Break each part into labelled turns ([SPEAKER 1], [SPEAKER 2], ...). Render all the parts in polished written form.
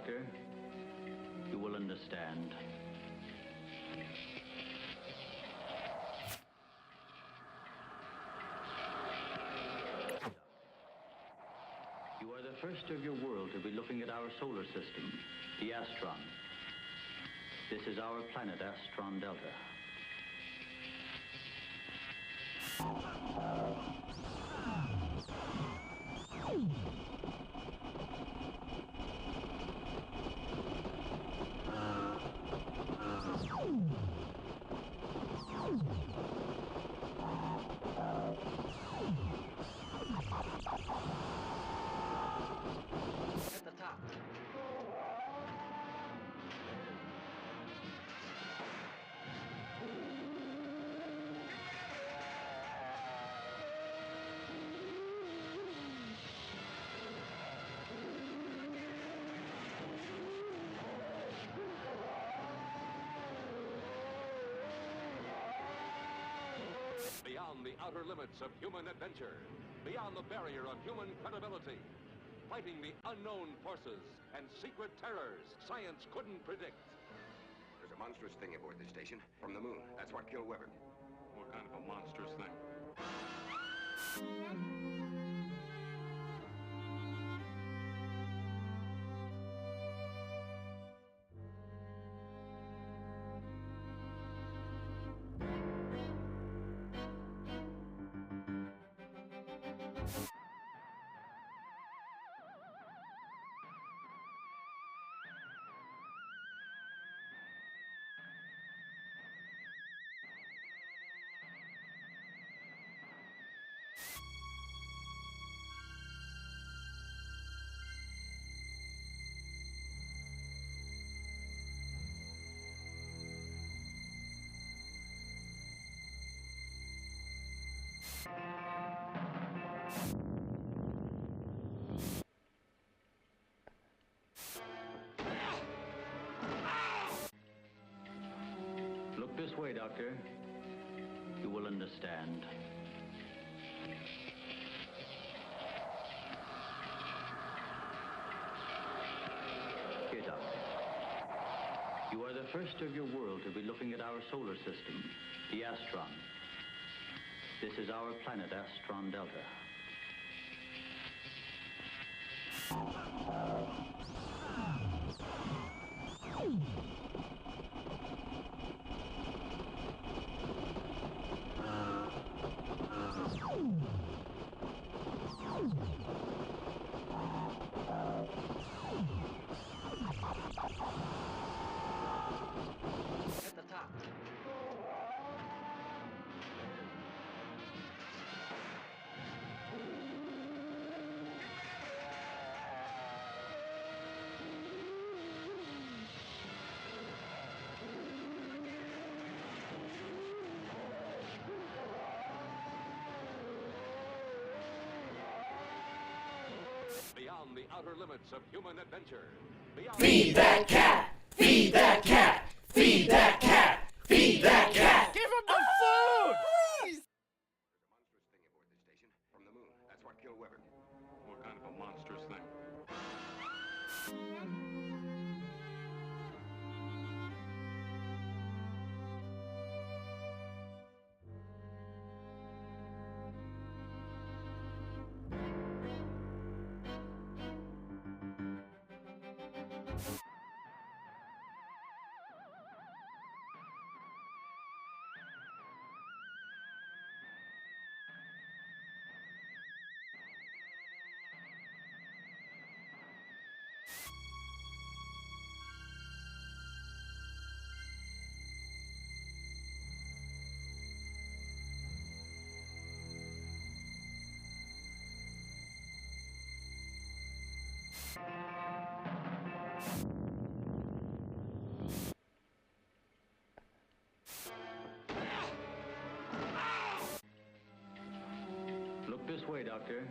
[SPEAKER 1] Doctor. You will understand. You are the first of your world to be looking at our solar system, the Astron. This is our planet, Astron Delta.
[SPEAKER 2] At the top.
[SPEAKER 3] Beyond the outer limits of human adventure, beyond the barrier of human credibility, fighting the unknown forces and secret terrors science couldn't predict.
[SPEAKER 4] There's a monstrous thing aboard this station from the moon. That's what killed Weber.
[SPEAKER 3] What kind of a monstrous thing?
[SPEAKER 1] Look this way, Doctor. You will understand. Here, Doctor. You are the first of your world to be looking at our solar system, the Astron. This is our planet, Astron Delta.
[SPEAKER 2] At the top.
[SPEAKER 3] Beyond the outer limits of human adventure, beyond
[SPEAKER 5] Feed that cat! Feed that cat! Feed that cat! Feed that cat!
[SPEAKER 6] Give him the food!
[SPEAKER 4] There's a monstrous thing aboard this station from the moon. That's what killed Weber.
[SPEAKER 3] What kind of a monstrous thing?
[SPEAKER 1] Look this way, Doctor.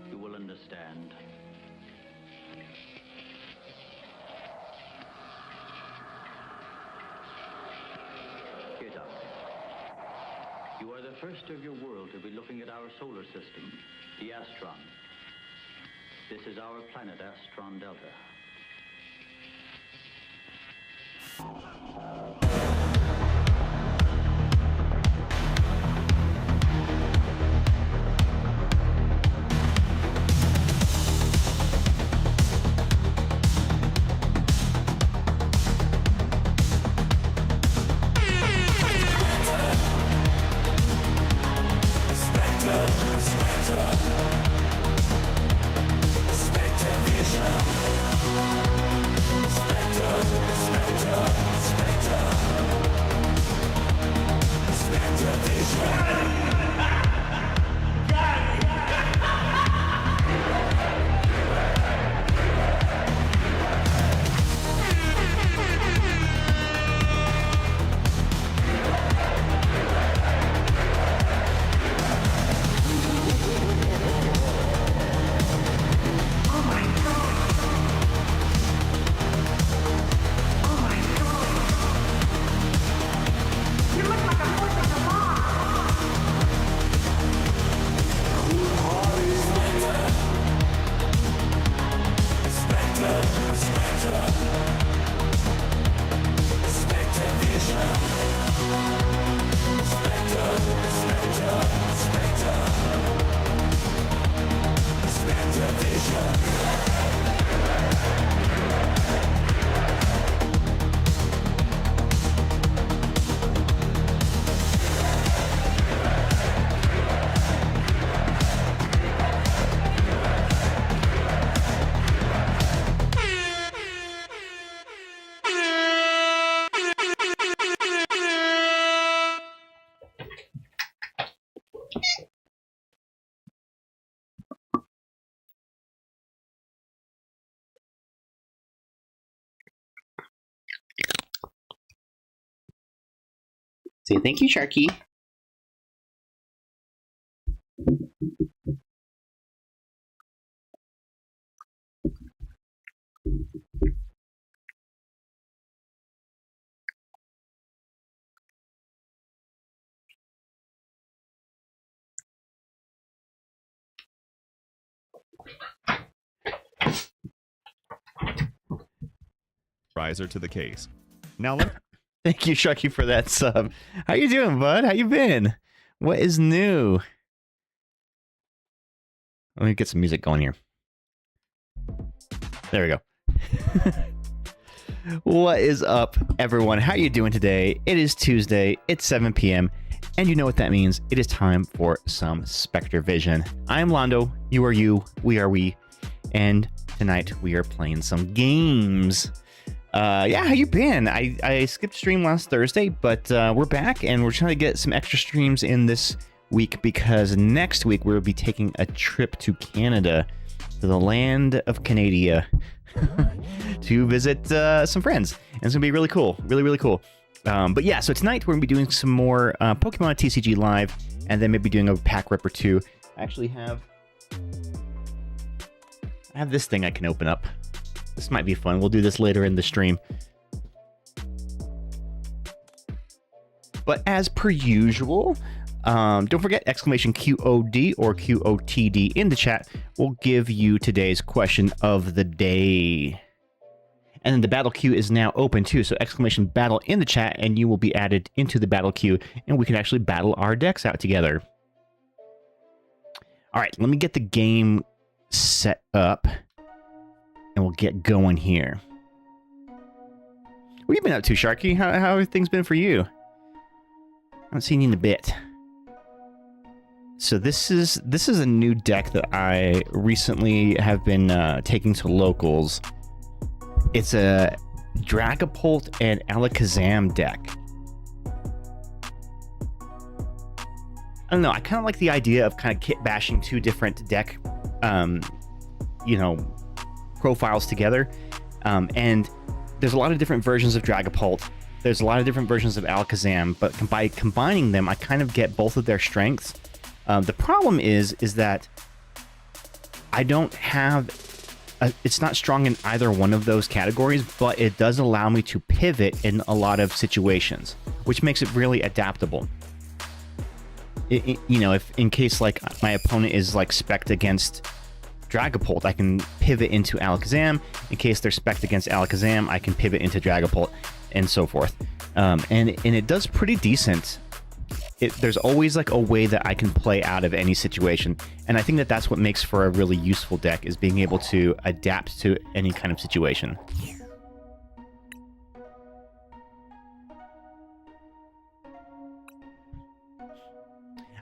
[SPEAKER 1] You will understand. Here, Doctor. You are the first of your world to be looking at our solar system, the Astron. This is our planet, Astron Delta.
[SPEAKER 2] Say thank you, Sharky.
[SPEAKER 6] Riser to the case. Now let
[SPEAKER 2] Thank you, Sharky, for that sub. How you doing, bud? How you been? What is new? Let me get some music going here. There we go. What is up, everyone? How you doing today? It is Tuesday. It's 7 p.m. And you know what that means. It is time for some Spectre Vision. I'm Londo. You are you. We are we. And tonight we are playing some games. Yeah, how you been? I skipped stream last Thursday, but we're back and we're trying to get some extra streams in this week because next week we'll be taking a trip to Canada, to the land of Canada, to visit some friends. And it's gonna be really cool, really cool. But yeah, so tonight we're gonna be doing some more Pokemon TCG Live, and then maybe doing a pack rip or two. I actually have this thing I can open up. This might be fun. We'll do this later in the stream. But as per usual, don't forget exclamation QOD or QOTD in the chat will give you today's question of the day. And then the battle queue is now open too. So exclamation battle in the chat and you will be added into the battle queue and we can actually battle our decks out together. All right, let me get the game set up. And we'll get going here. What have you been up to, Sharky? How have things been for you? I haven't seen you in a bit. So this is a new deck that I recently have been taking to locals. It's a Dragapult and Alakazam deck. I don't know. I kind of like the idea of kind of kit bashing two different deck, profiles together, and there's a lot of different versions of Dragapult. There's a lot of different versions of Alakazam, but by combining them, I kind of get both of their strengths. The problem is that I don't have it's not strong in either one of those categories, but it does allow me to pivot in a lot of situations, which makes it really adaptable. If in case like my opponent is like spec'd against Dragapult, I can pivot into Alakazam. In case they're spec'd against Alakazam, I can pivot into Dragapult. and so forth. And it does pretty decent. There's always like a way that I can play out of any situation, and I think that that's what makes for a really useful deck, is being able to adapt to any kind of situation.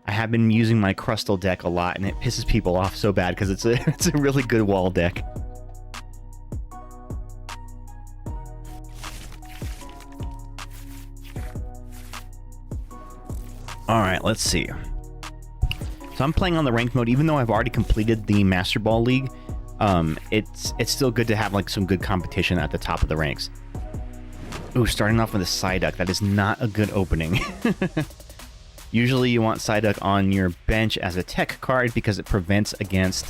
[SPEAKER 2] I have been using my Crustal deck a lot, and it pisses people off so bad because it's a really good wall deck. All right, let's see. So I'm playing on the ranked mode, even though I've already completed the Master Ball League. It's still good to have like some good competition at the top of the ranks. Ooh, starting off with a Psyduck. That is not a good opening. Usually you want Psyduck on your bench as a tech card because it prevents against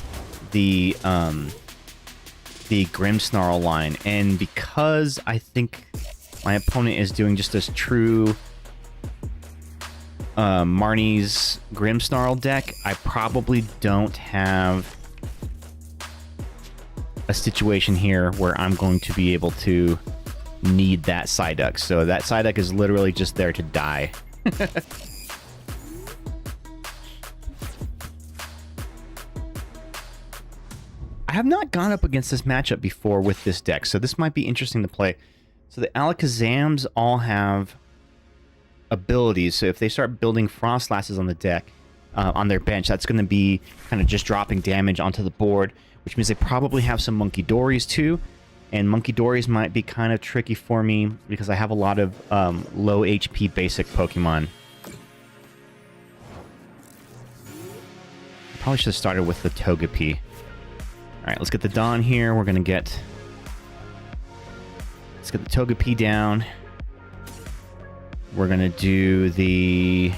[SPEAKER 2] the Grimmsnarl line. And because I think my opponent is doing just this true Marnie's Grimmsnarl deck, I probably don't have a situation here where I'm going to be able to need that Psyduck. So that Psyduck is literally just there to die. I have not gone up against this matchup before with this deck, so this might be interesting to play. So the Alakazams all have abilities, so if they start building Frostlasses on the deck, on their bench, that's going to be kind of just dropping damage onto the board, which means they probably have some Monkey-Dories too, and Monkey-Dories might be kind of tricky for me because I have a lot of low HP basic Pokemon. Probably should have started with the Togepi. Alright, let's get the Dawn here. Let's get the Togepi down. We're gonna do the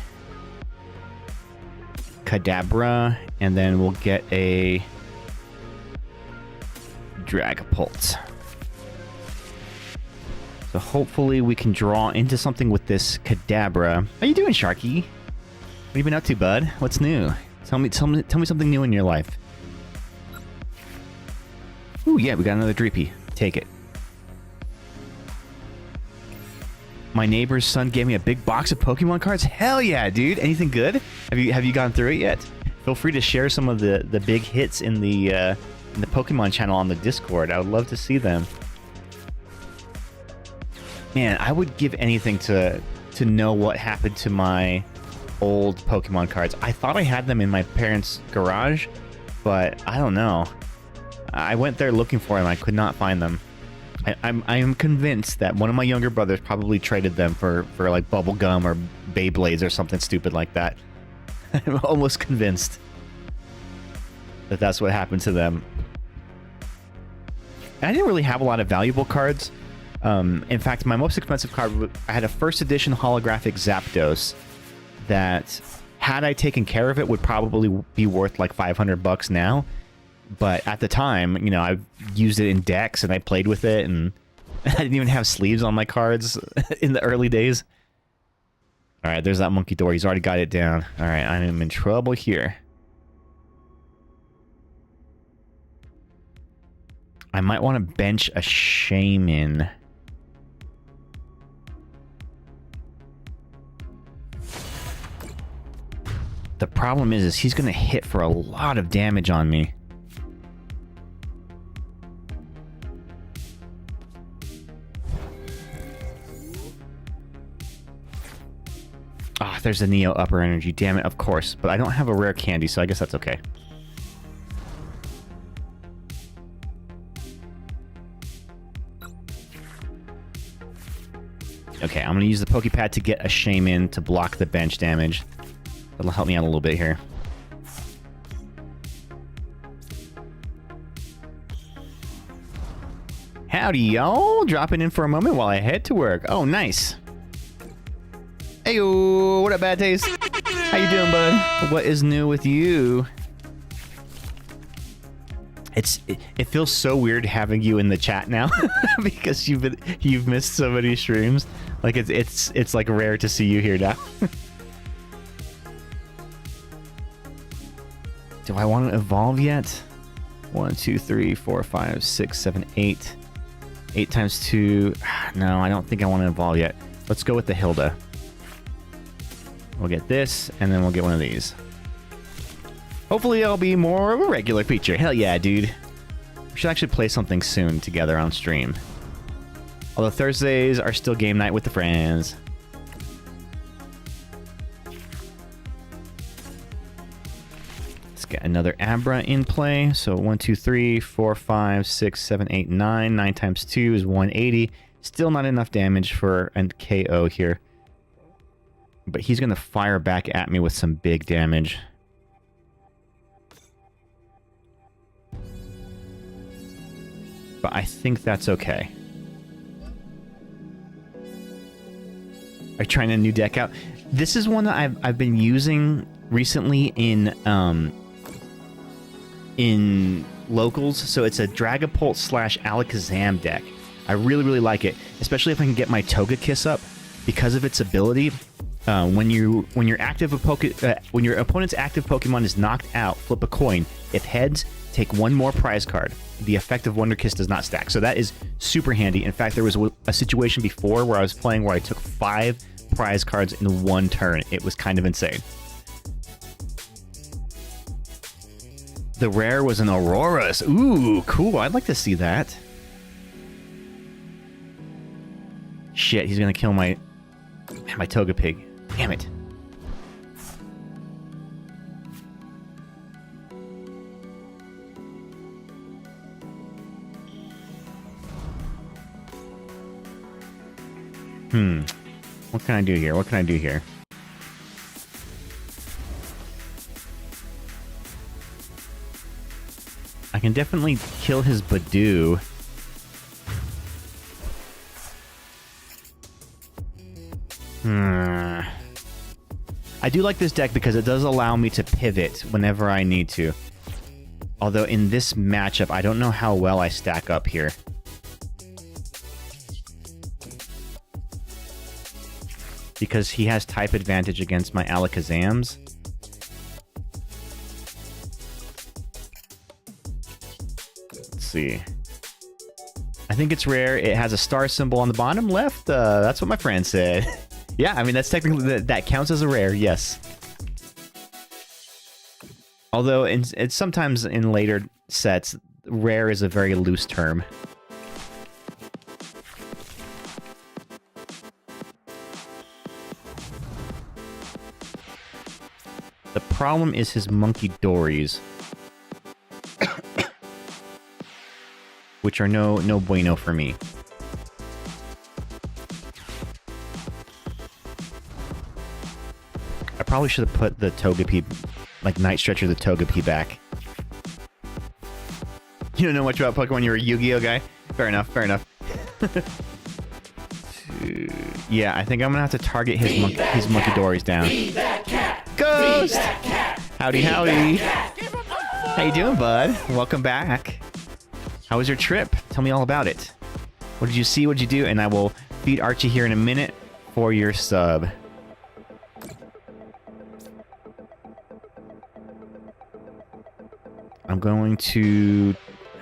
[SPEAKER 2] Kadabra, and then we'll get a Dragapult. So hopefully we can draw into something with this Kadabra. How you doing, Sharky? What have you been up to, bud? What's new? Tell me something new in your life. Ooh, yeah, we got another Dreepy. Take it. My neighbor's son gave me a big box of Pokemon cards. Hell yeah, dude! Anything good? Have you gone through it yet? Feel free to share some of the big hits in the Pokemon channel on the Discord. I would love to see them. Man, I would give anything to know what happened to my old Pokemon cards. I thought I had them in my parents' garage, but I don't know. I went there looking for them. I could not find them. I am convinced that one of my younger brothers probably traded them for like bubblegum or Beyblades or something stupid like that. I'm almost convinced that that's what happened to them. And I didn't really have a lot of valuable cards. In fact, my most expensive card, I had a first edition holographic Zapdos that, had I taken care of it, would probably be worth like $500 now. But at the time, you know, I used it in decks and I played with it, and I didn't even have sleeves on my cards in the early days. All right, there's that Monkey-Dory. He's already got it down. All right, I am in trouble here. I might want to bench a Shaman. The problem is he's going to hit for a lot of damage on me. Ah, there's a Neo Upper Energy. Damn it, of course. But I don't have a rare candy, so I guess that's okay. Okay, I'm going to use the Pokepad to get a Shaman to block the bench damage. That'll help me out a little bit here. Howdy, y'all. Dropping in for a moment while I head to work. Oh, nice. Heyo, what up, Bad Taste? How you doing, bud? What is new with you? It feels so weird having you in the chat now because you've missed so many streams. Like it's like rare to see you here now. Do I want to evolve yet? 1, 2, 3, 4, 5, 6, 7, 8. 8 times 2. No, I don't think I want to evolve yet. Let's go with the Hilda. We'll get this, and then we'll get one of these. Hopefully I'll be more of a regular feature. Hell yeah, dude. We should actually play something soon together on stream. Although Thursdays are still game night with the friends. Let's get another Abra in play. So 1, 2, 3, 4, 5, 6, 7, 8, 9. 9 times 2 is 180. Still not enough damage for a KO here. But he's going to fire back at me with some big damage. But I think that's okay. Are you trying a new deck out? This is one that I've been using recently in locals. So it's a Dragapult / Alakazam deck. I really like it, especially if I can get my Togekiss up because of its ability. When your opponent's active Pokemon is knocked out, flip a coin. If heads, take one more prize card. The effect of Wonder Kiss does not stack. So that is super handy. In fact, there was a situation before where I was playing where I took 5 prize cards in one turn. It was kind of insane. The rare was an Auroras. Ooh, cool. I'd like to see that. Shit, he's gonna kill my Togepi. Damn it. What can I do here? What can I do here? I can definitely kill his Badoo. I do like this deck because it does allow me to pivot whenever I need to. Although in this matchup, I don't know how well I stack up here. Because he has type advantage against my Alakazams. Let's see. I think it's rare. It has a star symbol on the bottom left. That's what my friend said. Yeah, I mean, that's technically... That counts as a rare, yes. Although, it's sometimes in later sets, rare is a very loose term. The problem is his Monkey Dories. Which are no bueno for me. I probably should have put the Togepi, like Night Stretcher the Togepi back. You don't know much about Pokemon, you're a Yu-Gi-Oh guy? Fair enough, fair enough. Yeah, I think I'm gonna have to target his Monkey Dories down. Ghost! Howdy, howdy. How you doing, bud? Welcome back. How was your trip? Tell me all about it. What did you see? What did you do? And I will feed Archie here in a minute for your sub. I'm going to...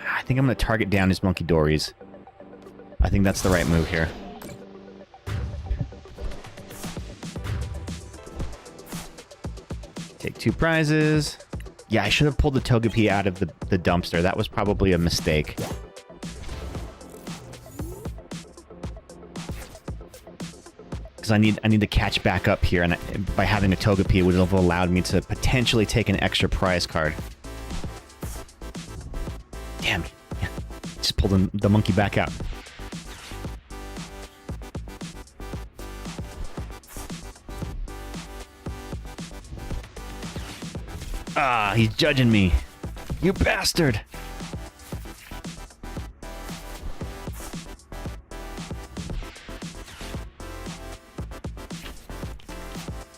[SPEAKER 2] I think I'm going to target down his Monkey Dories. I think that's the right move here. Take 2 prizes. Yeah, I should have pulled the Togepi out of the dumpster. That was probably a mistake. Because I need to catch back up here, and by having a Togepi, it would have allowed me to potentially take an extra prize card. Damn it. Yeah. Just pull the monkey back out. Ah, he's judging me. You bastard!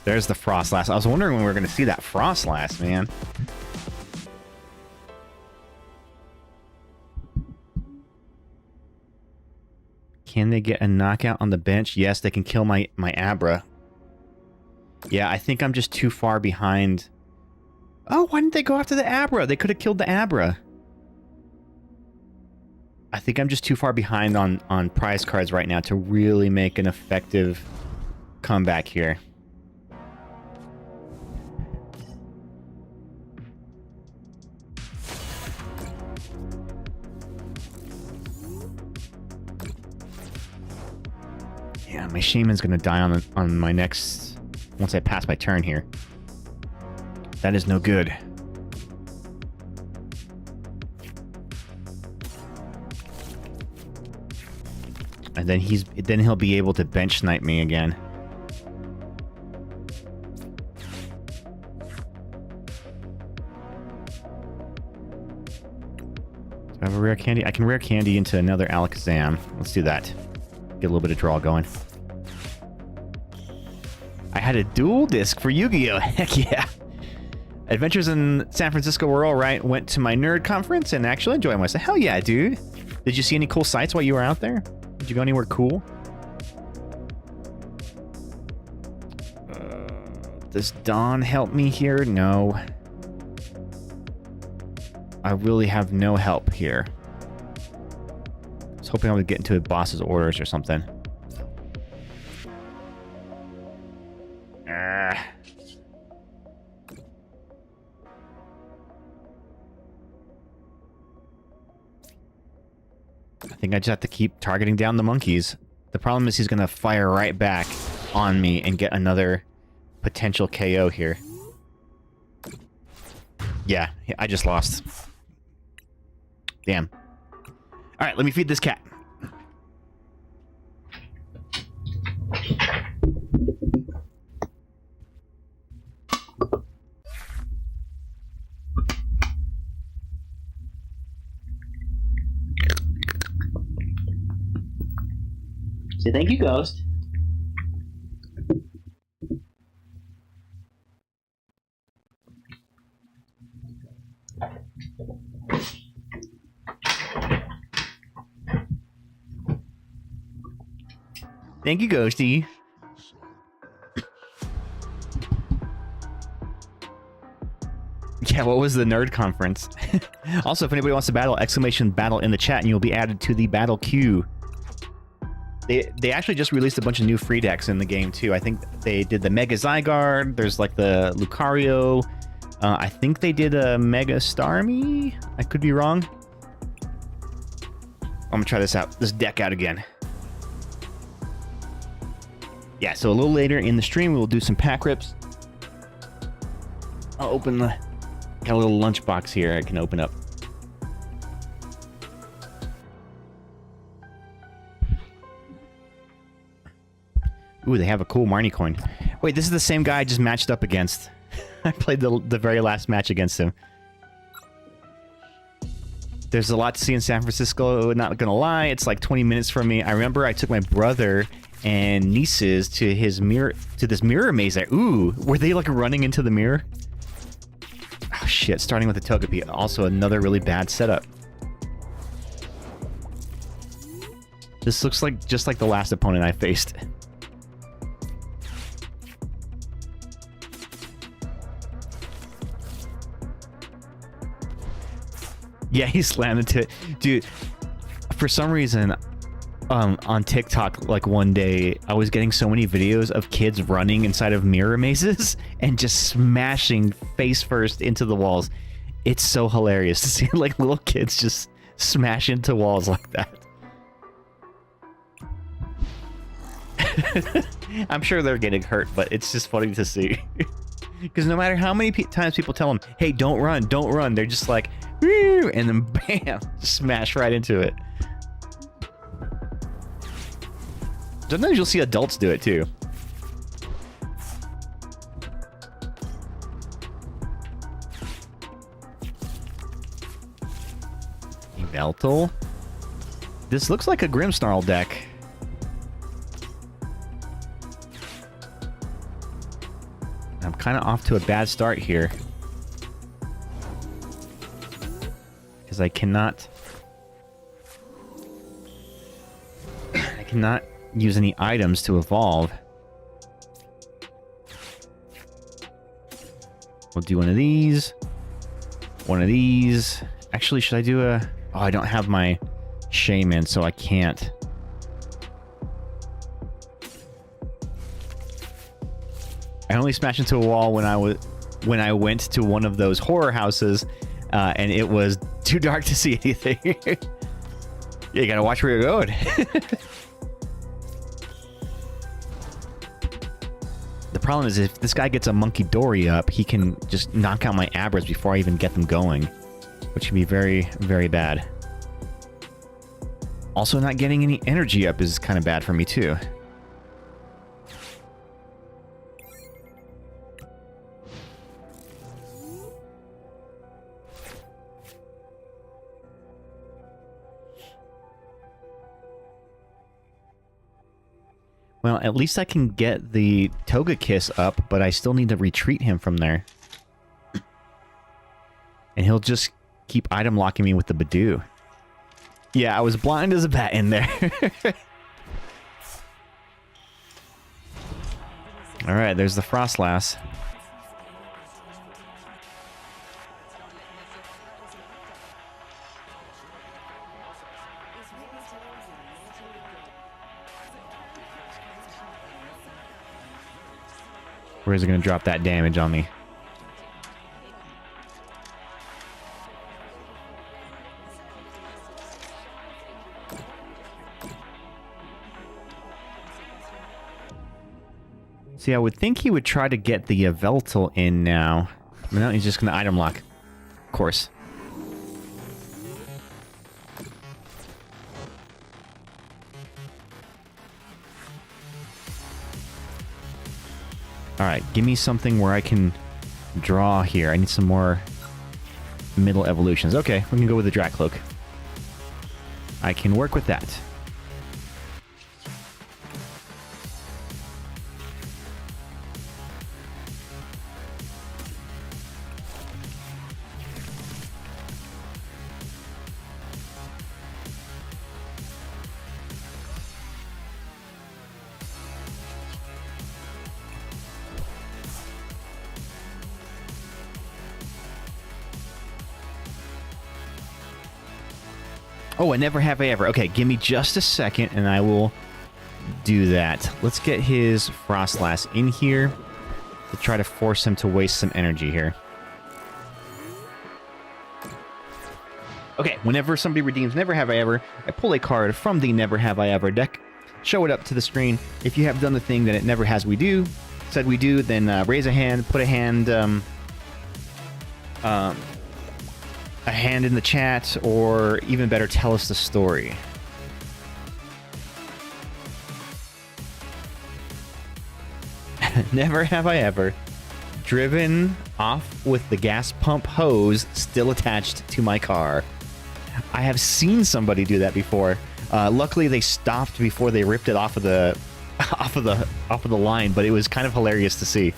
[SPEAKER 2] There's the Frostlass. I was wondering when we were going to see that Frostlass, man. Can they get a knockout on the bench? Yes, they can kill my Abra. Yeah, I think I'm just too far behind. Oh, why didn't they go after the Abra? They could have killed the Abra. I think I'm just too far behind on prize cards right now to really make an effective comeback here. Yeah, my Shaman's gonna die on my next... once I pass my turn here. That is no good. And then he'll be able to bench snipe me again. Do I have a rare candy? I can rare candy into another Alakazam. Let's do that. Get a little bit of draw going. I had a dual disc for Yu-Gi-Oh! Heck yeah! Adventures in San Francisco were alright. Went to my nerd conference and actually enjoyed myself. Hell yeah, dude! Did you see any cool sights while you were out there? Did you go anywhere cool? Does Dawn help me here? No. I really have no help here. I was hoping I would get into a boss's orders or something. I think I just have to keep targeting down the monkeys. The problem is he's going to fire right back on me and get another potential KO here. Yeah, I just lost. Damn. Alright, let me feed this cat. Say thank you, Ghost. Thank you, Ghosty. Yeah, what was the nerd conference? Also, if anybody wants to battle, exclamation battle in the chat and you'll be added to the battle queue. They actually just released a bunch of new free decks in the game too. I think they did the Mega Zygarde. There's like the Lucario. I think they did a Mega Starmie. I could be wrong. I'm gonna try this deck out again. Yeah, so a little later in the stream we'll do some pack rips. I'll open got a little lunchbox here I can open up. Ooh, they have a cool Marnie coin. Wait, this is the same guy I just matched up against. I played the very last match against him. There's a lot to see in San Francisco, not gonna lie. It's like 20 minutes from me. I remember I took my brother and nieces to this mirror maze there. Ooh, were they like running into the mirror? Oh shit, starting with the Togepi. Also another really bad setup. This looks like just like the last opponent I faced. Yeah, he slammed into it. Dude, for some reason, on TikTok, like one day, I was getting so many videos of kids running inside of mirror mazes and just smashing face first into the walls. It's so hilarious to see like little kids just smash into walls like that. I'm sure they're getting hurt, but it's just funny to see. Because no matter how many times people tell them, hey, don't run, they're just like, and then bam, smash right into it. Sometimes you'll see adults do it too. Yveltal? This looks like a Grimmsnarl deck. I'm kind of off to a bad start here. Because I cannot use any items to evolve. We'll do one of these. One of these. Actually, should I do a... Oh, I don't have my shaman, so I can't. I only smashed into a wall when I went to one of those horror houses, and it was too dark to see anything. You gotta watch where you're going. The problem is if this guy gets a Monkey Dory up, he can just knock out my Abras before I even get them going, which can be very, very bad. Also, not getting any energy up is kind of bad for me too. Well, at least I can get the Togekiss up, but I still need to retreat him from there. And he'll just keep item locking me with the Badoo. Yeah, I was blind as a bat in there. Alright, there's the Frostlass. Where is it going to drop that damage on me? See, I would think he would try to get the Yveltal in now. No, he's just going to item lock. Of course. Alright, give me something where I can draw here. I need some more middle evolutions. Okay, we can go with the Dratcloak. I can work with that. Oh, I never have I ever. Okay, give me just a second and I will do that. Let's get his Frostlass in here to try to force him to waste some energy here. Okay, whenever somebody redeems Never Have I Ever, I pull a card from the Never Have I Ever deck, show it up to the screen. If you have done the thing that it never has we do, said we do, then raise a hand, put a hand in the chat, or even better, tell us the story. Never have I ever driven off with the gas pump hose still attached to my car. I have seen somebody do that before. Luckily, they stopped before they ripped it off of the off of the line, but it was kind of hilarious to see.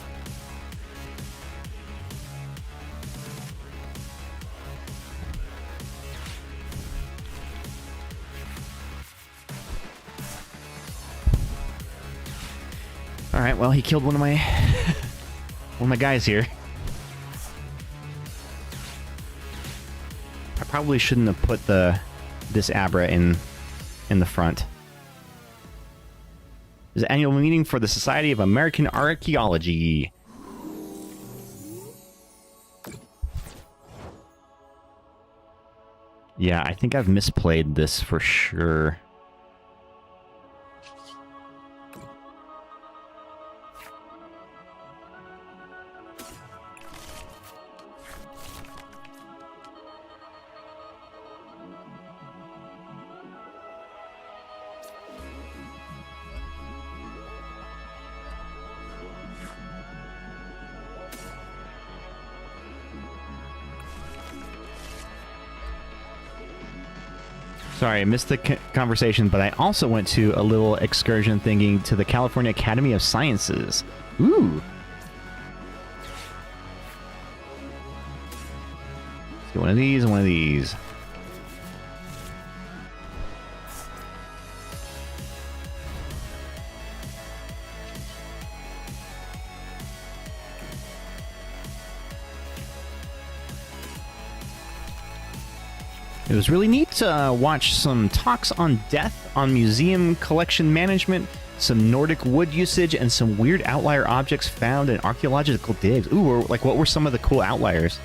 [SPEAKER 2] All right, well, he killed one of my guys here. I probably shouldn't have put this Abra in the front. This is an annual meeting for the Society of American Archaeology. Yeah, I think I've misplayed this for sure. Sorry, I missed the conversation, but I also went to a little excursion thingy to the California Academy of Sciences. Ooh. Let's get one of these and one of these. was really neat to watch some talks on death, on museum collection management, some Nordic wood usage, and some weird outlier objects found in archaeological digs. Ooh, like what were some of the cool outliers?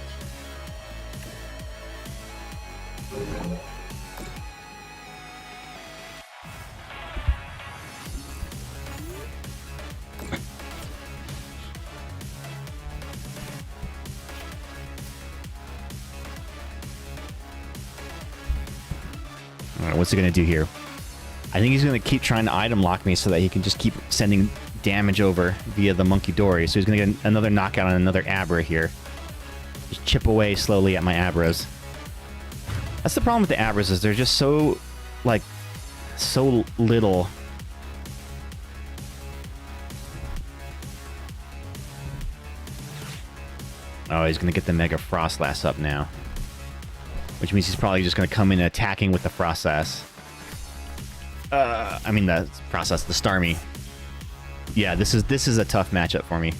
[SPEAKER 2] All right, what's he going to do here? I think he's going to keep trying to item lock me so that he can just keep sending damage over via the Monkey Dory. So he's going to get another knockout on another Abra here. Just chip away slowly at my Abras. That's the problem with the Abras, is they're just so, like, so little. Oh, he's going to get the Mega Frostlass up now. Which means he's probably just going to come in attacking with the Frostlass. I mean the Frostlass, the Starmie. Yeah, this is a tough matchup for me.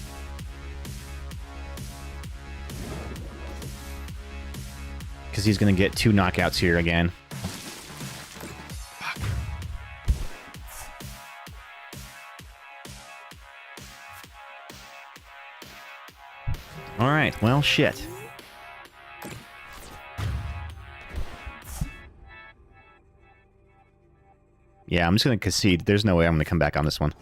[SPEAKER 2] Because he's going to get 2 knockouts here again. Fuck. All right, well, shit. Yeah, I'm just going to concede. There's no way I'm going to come back on this one.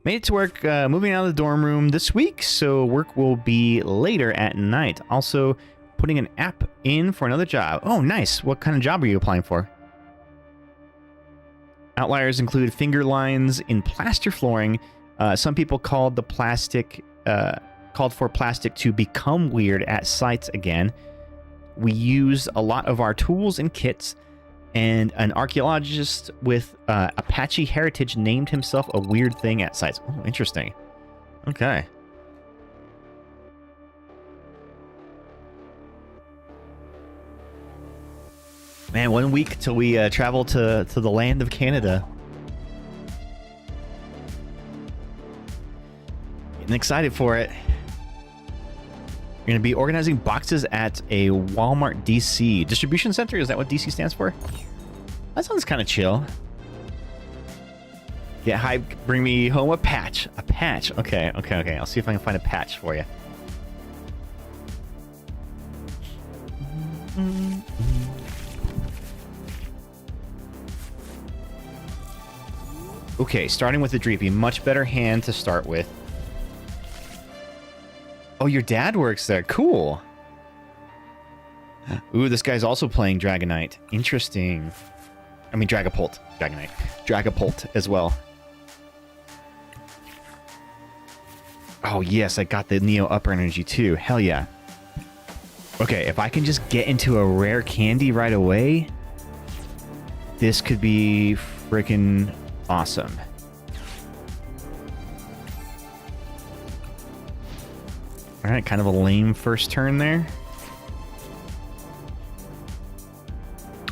[SPEAKER 2] Made it to work, moving out of the dorm room this week, so work will be later at night. Also, putting an app in for another job. Oh, nice. What kind of job are you applying for? Outliers include finger lines in plaster flooring. Some people called for plastic to become weird at sites again. We used a lot of our tools and kits, and an archaeologist with Apache heritage named himself a weird thing at sites. Oh, interesting. Okay. Man, 1 week till we travel to the land of Canada. Getting excited for it. We're going to be organizing boxes at a Walmart DC distribution center. Is that what DC stands for? That sounds kind of chill. Get hype. Bring me home a patch. A patch. Okay. I'll see if I can find a patch for you. Okay, starting with the Dreepy. Much better hand to start with. Oh, your dad works there. Cool. Ooh, this guy's also playing Dragonite. Interesting. I mean, Dragapult. Dragonite. Dragapult as well. Oh, yes, I got the Neo Upper Energy too. Hell yeah. Okay, if I can just get into a rare candy right away, this could be freaking awesome. Alright, kind of a lame first turn there.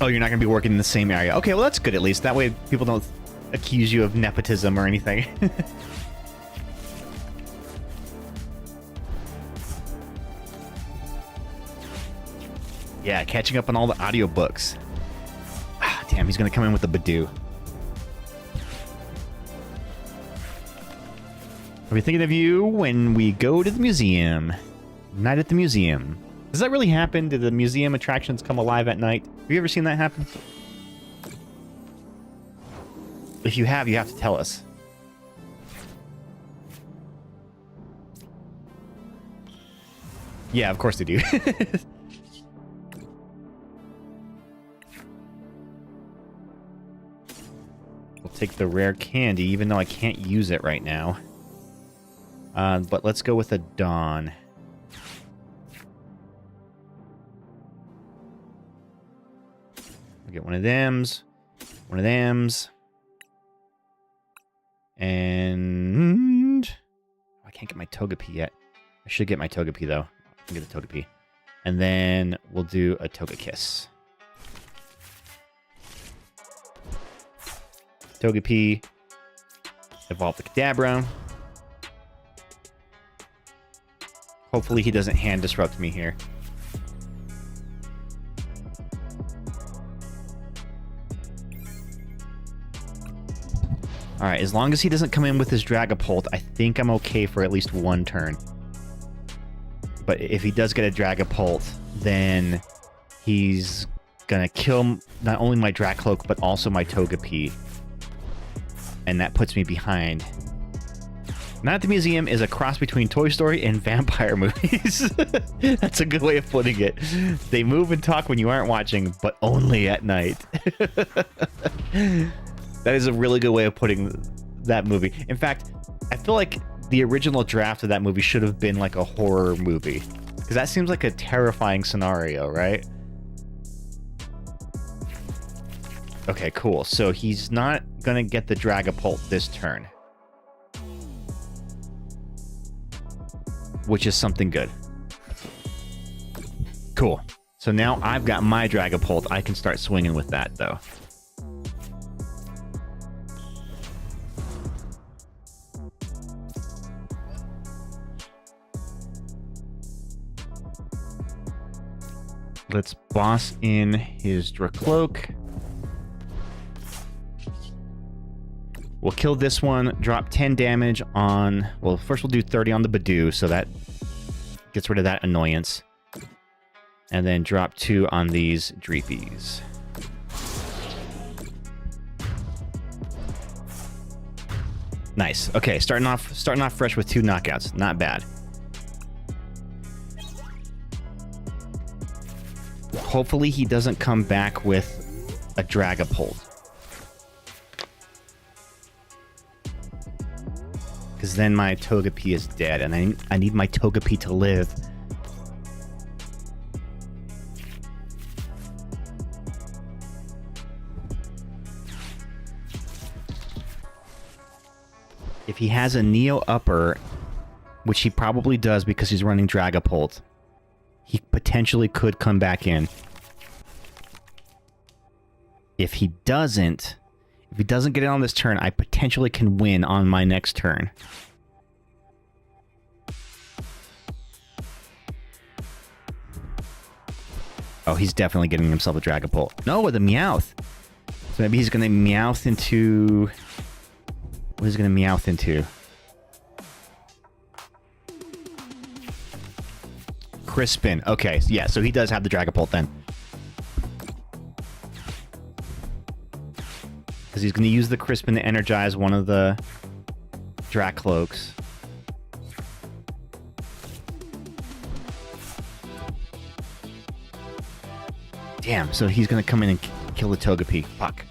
[SPEAKER 2] Oh, you're not going to be working in the same area. Okay, well that's good at least. That way people don't accuse you of nepotism or anything. Yeah, catching up on all the audiobooks. Ah, damn, he's going to come in with the Badoo. I'll be thinking of you when we go to the museum. Night at the museum. Does that really happen? Did the museum attractions come alive at night? Have you ever seen that happen? If you have, you have to tell us. Yeah, of course they do. We'll take the rare candy, even though I can't use it right now. But let's go with a Dawn. I'll get one of thems. One of thems. And... I can't get my Togepi yet. I should get my Togepi, though. I can get the Togepi. And then we'll do a Togekiss. Togepi. Evolve the Kadabra. Hopefully he doesn't hand disrupt me here. Alright, as long as he doesn't come in with his Dragapult, I think I'm okay for at least one turn. But if he does get a Dragapult, then he's gonna kill not only my Dracloak, but also my Togepi. And that puts me behind. Night at the Museum is a cross between Toy Story and vampire movies. That's a good way of putting it. They move and talk when you aren't watching, but only at night. That is a really good way of putting that movie. In fact, I feel like the original draft of that movie should have been like a horror movie. Because that seems like a terrifying scenario, right? Okay, cool. So he's not going to get the Dragapult this turn. Which is something good. Cool. So now I've got my Dragapult. I can start swinging with that, though. Let's boss in his Dracloak. We'll kill this one, drop 10 damage on... Well, first we'll do 30 on the Badoo, so that gets rid of that annoyance. And then drop 2 on these Dreepies. Nice. Okay, starting off fresh with 2 knockouts. Not bad. Hopefully he doesn't come back with a Dragapult. Because then my Togepi is dead, and I need my Togepi to live. If he has a Neo Upper, which he probably does because he's running Dragapult, he potentially could come back in. If he doesn't get it on this turn, I potentially can win on my next turn. Oh, he's definitely getting himself a Dragapult. No, with a Meowth. So maybe he's going to Meowth into... What is he going to Meowth into? Crispin. Okay, yeah, so he does have the Dragapult then. Because he's going to use the Crispin to energize one of the Dracloaks. Damn, so he's going to come in and kill the Togepi. Fuck.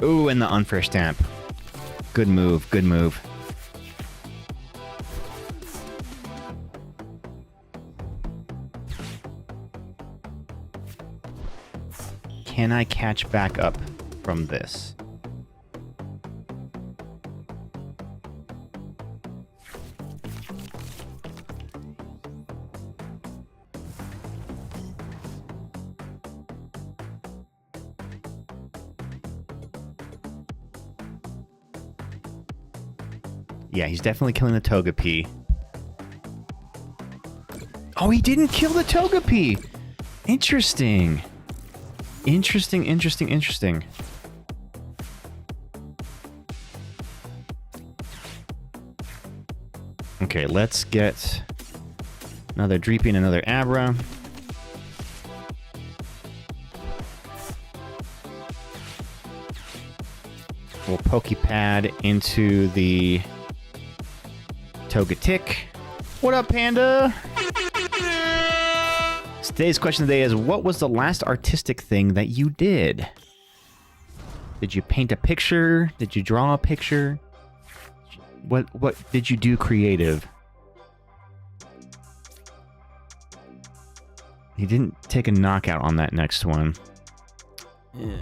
[SPEAKER 2] Ooh, and the Unfair Stamp. Good move, good move. Can I catch back up from this? Yeah, he's definitely killing the Togepi. Oh, he didn't kill the Togepi! Interesting. Interesting. Okay, let's get another Dreepy and another Abra. We'll Pokepad into the Togetic. What up, Panda? Today's question of the day is, what was the last artistic thing that you did? Did you paint a picture? Did you draw a picture? What did you do creative? He didn't take a knockout on that next one. Yeah.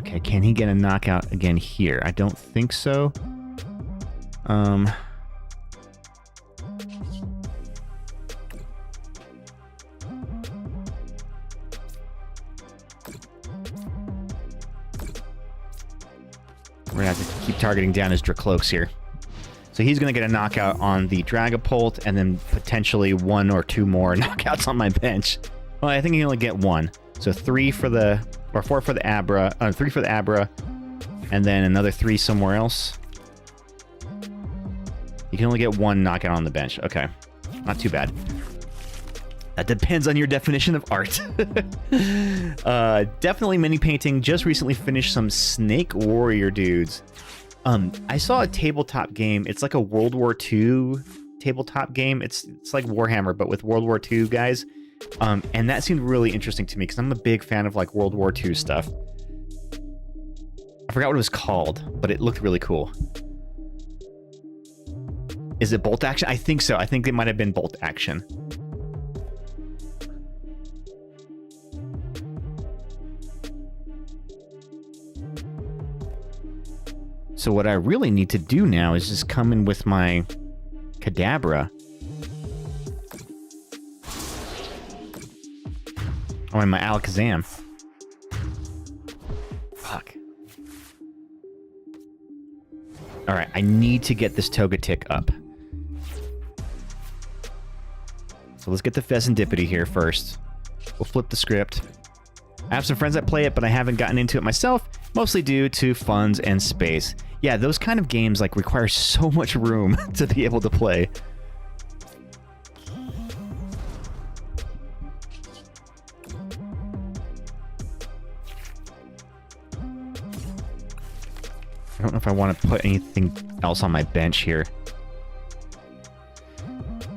[SPEAKER 2] Okay, can he get a knockout again here? I don't think so. We're gonna have to keep targeting down his Dracloaks here. So he's going to get a knockout on the Dragapult, and then potentially 1 or 2 more knockouts on my bench. Well, I think he only get 1. So 4 for the Abra, 3 for the Abra, and then another 3 somewhere else. You can only get 1 knockout on the bench. Okay, not too bad. That depends on your definition of art. Definitely mini painting. Just recently finished some Snake Warrior dudes. I saw a tabletop game. It's like a World War II tabletop game. It's like Warhammer, but with World War II guys. And that seemed really interesting to me because I'm a big fan of like World War II stuff. I forgot what it was called, but it looked really cool. Is it Bolt Action? I think so. I think it might have been Bolt Action. So what I really need to do now is just come in with my Kadabra. Oh, and my Alakazam. Fuck. Alright, I need to get this Togetic up. So let's get the Pheasantipity here first. We'll flip the script. I have some friends that play it, but I haven't gotten into it myself, mostly due to funds and space. Yeah, those kind of games like require so much room to be able to play. I don't know if I want to put anything else on my bench here.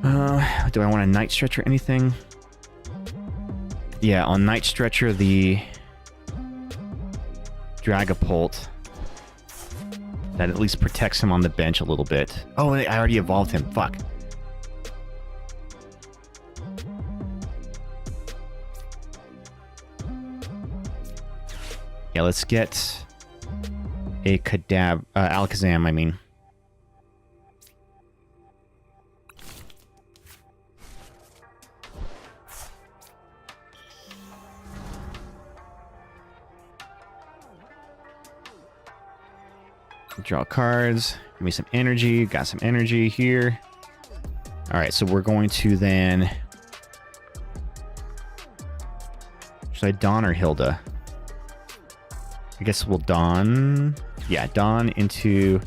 [SPEAKER 2] Do I want a Night Stretcher or anything? Yeah, on Night Stretcher, the Dragapult. That at least protects him on the bench a little bit. Oh, I already evolved him. Fuck. Yeah, let's get a Alakazam, I mean. Draw cards. Give me some energy. Got some energy here. Alright, so we're going to then... Should I Dawn or Hilda? I guess we'll Dawn... Yeah, Dawn into...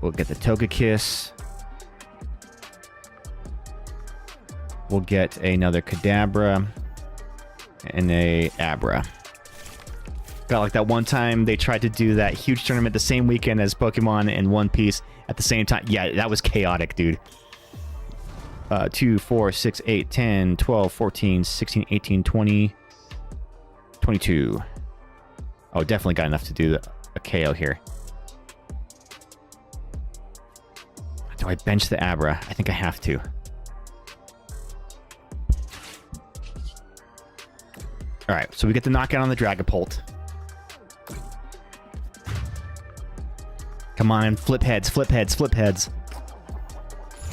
[SPEAKER 2] We'll get the Togekiss. We'll get another Kadabra. And a Abra. Got like that one time they tried to do that huge tournament the same weekend as Pokemon and One Piece at the same time. Yeah, that was chaotic, dude. 2, 4, 6, 8, 10, 12, 14, 16, 18, 20, 22. Oh, definitely got enough to do a KO here. Do I bench the Abra? I think I have to. Alright, so we get the knockout on the Dragapult. Come on, flip heads, flip heads, flip heads.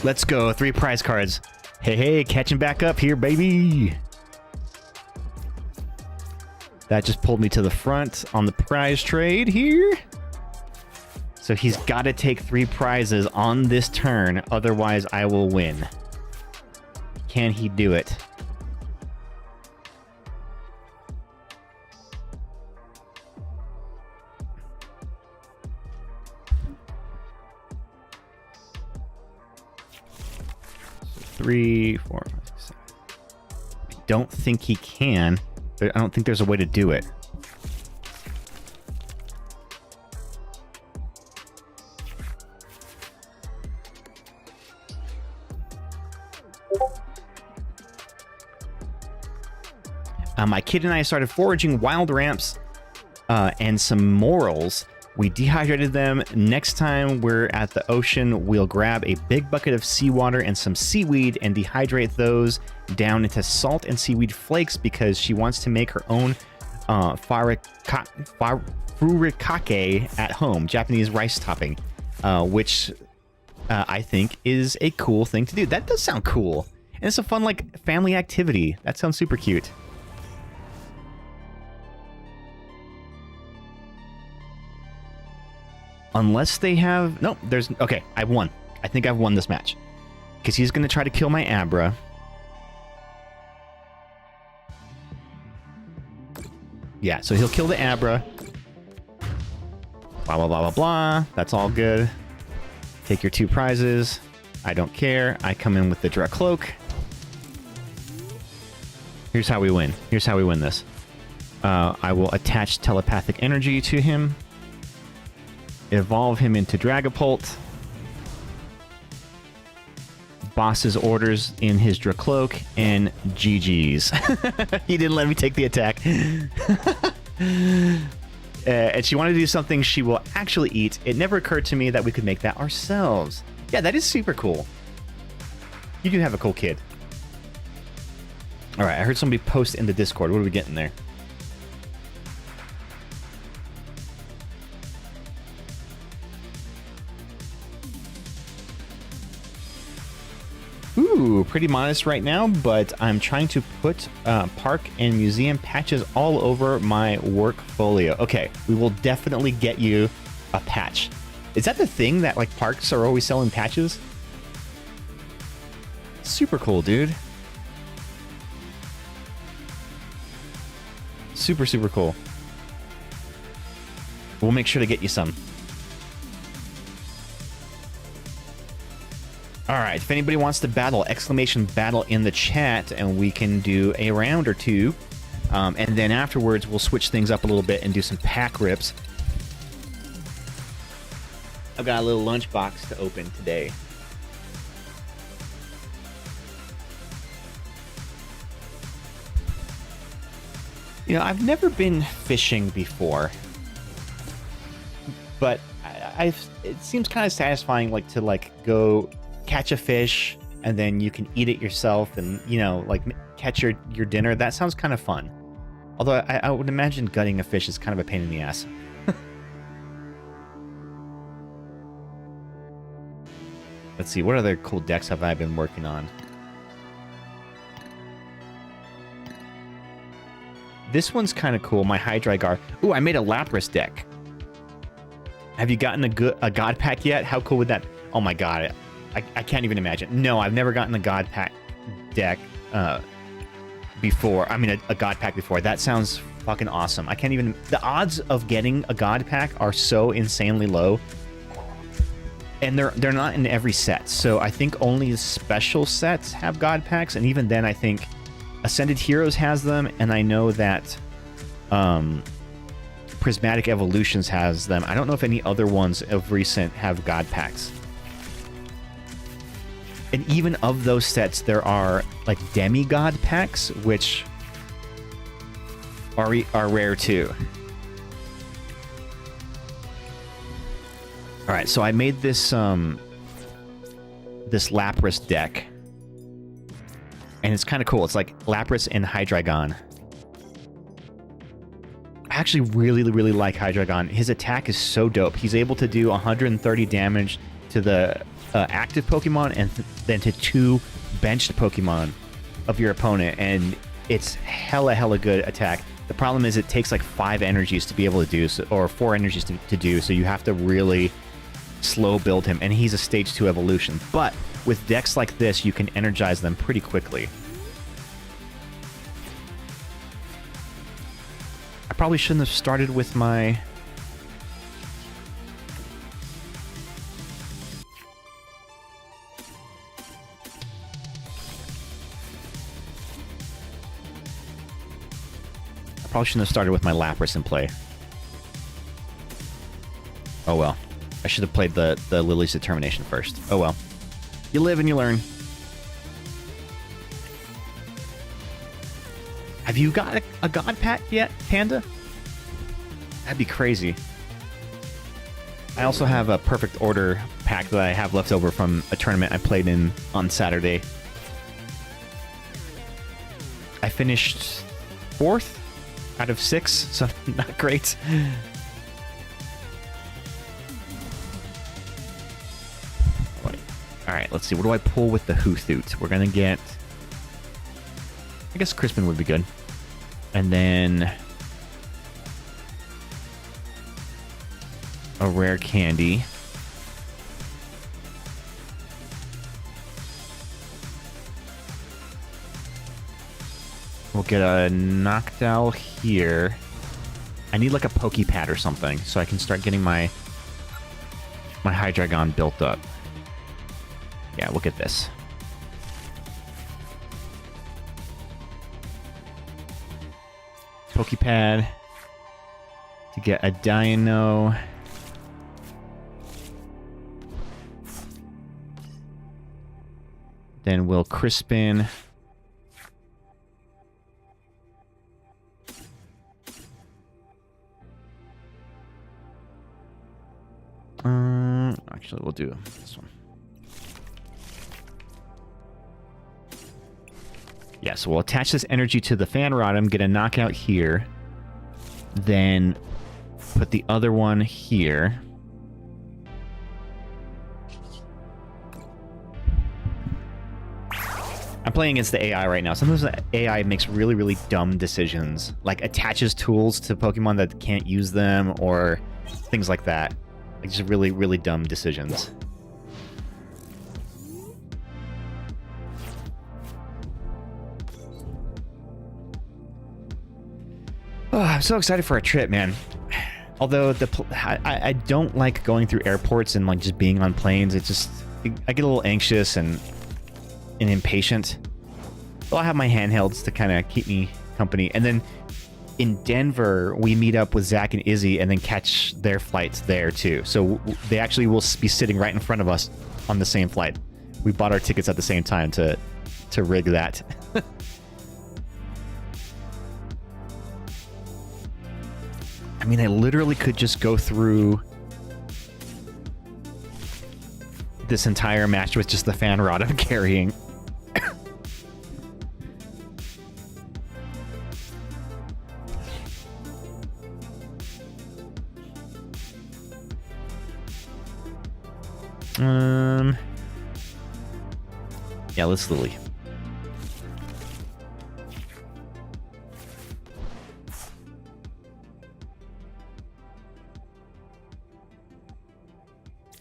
[SPEAKER 2] Let's go, 3 prize cards. Hey, hey, catching back up here, baby. That just pulled me to the front on the prize trade here. So he's got to take 3 prizes on this turn, otherwise I will win. Can he do it? Three, 4, 5, 6, 7. I don't think he can, but I don't think there's a way to do it. My kid and I started foraging wild ramps and some morels. We dehydrated them. Next time we're at the ocean, we'll grab a big bucket of seawater and some seaweed and dehydrate those down into salt and seaweed flakes because she wants to make her own furikake at home, Japanese rice topping, which I think is a cool thing to do. That does sound cool. And it's a fun, like, family activity. That sounds super cute. Unless they have... No, there's... Okay, I've won. I think I've won this match. Because he's going to try to kill my Abra. Yeah, so he'll kill the Abra. Blah, blah, blah, blah, blah. That's all good. Take your 2 prizes. I don't care. I come in with the Direct Cloak. Here's how we win. Here's how we win this. I will attach telepathic energy to him. Evolve him into Dragapult. Boss's orders in his Dracloak, and GG's. He didn't let me take the attack. And she wanted to do something she will actually eat. It never occurred to me that we could make that ourselves. Yeah, that is super cool. You do have a cool kid. All right, I heard somebody post in the Discord. What are we getting there? Ooh, pretty modest right now, but I'm trying to put park and museum patches all over my workfolio. Okay, we will definitely get you a patch. Is that the thing that like parks are always selling patches? Super cool, dude. Super, super cool. We'll make sure to get you some. All right, if anybody wants to battle, exclamation battle in the chat, and we can do a round or two. And then afterwards, we'll switch things up a little bit and do some pack rips. I've got a little lunchbox to open today. You know, I've never been fishing before, but it seems kind of satisfying, like to like go catch a fish and then you can eat it yourself and, you know, like catch your dinner. That sounds kind of fun. Although I would imagine gutting a fish is kind of a pain in the ass. Let's see, what other cool decks have I been working on? This one's kind of cool, my Hydreigar. Ooh, I made a Lapras deck. Have you gotten a God Pack yet? How cool would that... Oh my god, I can't even imagine. No, I've never gotten a God Pack deck before. I mean, a God Pack before. That sounds fucking awesome. I can't even... The odds of getting a God Pack are so insanely low. And they're not in every set. So I think only special sets have God Packs. And even then, I think Ascended Heroes has them. And I know that Prismatic Evolutions has them. I don't know if any other ones of recent have God Packs. And even of those sets, there are like demigod packs, which are rare too. All right, so I made this this Lapras deck, and it's kind of cool. It's like Lapras and Hydreigon. I actually really like Hydreigon. His attack is so dope. He's able to do 130 damage to the active Pokemon and then to 2 benched Pokemon of your opponent, and it's hella good attack. The problem is it takes like 5 energies to be able to do, so, or 4 energies to do, so you have to really slow build him, and he's a stage 2 evolution. But with decks like this, you can energize them pretty quickly. I probably shouldn't have started with my... Probably shouldn't have started with my Lapras in play. Oh well. I should have played the Lily's Determination first. Oh well. You live and you learn. Have you got a God Pack yet, Panda? That'd be crazy. I also have a Perfect Order pack that I have left over from a tournament I played in on Saturday. I finished 4th out of 6, so not great. Alright, let's see. What do I pull with the Hoothoot? We're going to get... I guess Crispin would be good. And then... a rare candy. We'll get a Noctowl here. I need like a Pokepad or something so I can start getting my Hydreigon built up. Yeah, we'll get this. Pokepad to get a Dino. Then we'll Crispin. Actually, we'll do this one. Yeah, so we'll attach this energy to the Fan Rotom, get a knockout here, then put the other one here. I'm playing against the AI right now. Sometimes the AI makes really, really dumb decisions, like attaches tools to Pokemon that can't use them or things like that. Like just really, really dumb decisions. Oh, I'm so excited for a trip, man. Although I don't like going through airports and like just being on planes. It's just I get a little anxious and impatient. So I'll have my handhelds to kind of keep me company. And then in Denver, we meet up with Zach and Izzy and then catch their flights there too. So they actually will be sitting right in front of us on the same flight. We bought our tickets at the same time to rig that. I mean, I literally could just go through this entire match with just the Fan Rotom carrying. Yeah, let's Lily.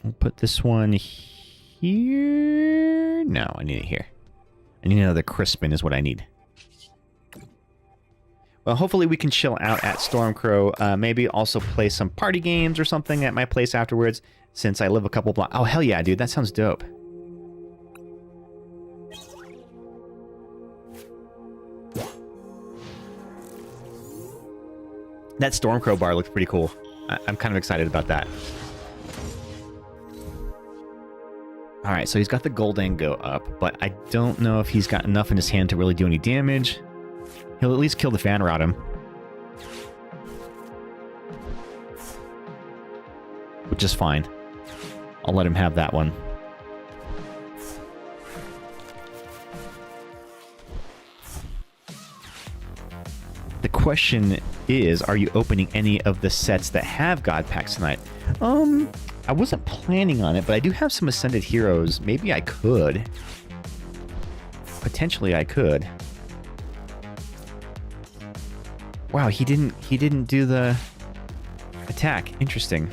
[SPEAKER 2] We'll put this one here. No, I need it here. I need another Crispin is what I need. Well, hopefully we can chill out at Stormcrow. Maybe also play some party games or something at my place afterwards, since I live a couple blocks. Oh, hell yeah, dude. That sounds dope. That Stormcrow bar looks pretty cool. I'm kind of excited about that. Alright, so he's got the Goldango up, but I don't know if he's got enough in his hand to really do any damage. He'll at least kill the Fan Rotom, which is fine. I'll let him have that one. The question is, are you opening any of the sets that have God Packs tonight? I wasn't planning on it, but I do have some Ascended Heroes. Maybe I could. Potentially I could. Wow, he didn't do the attack. Interesting.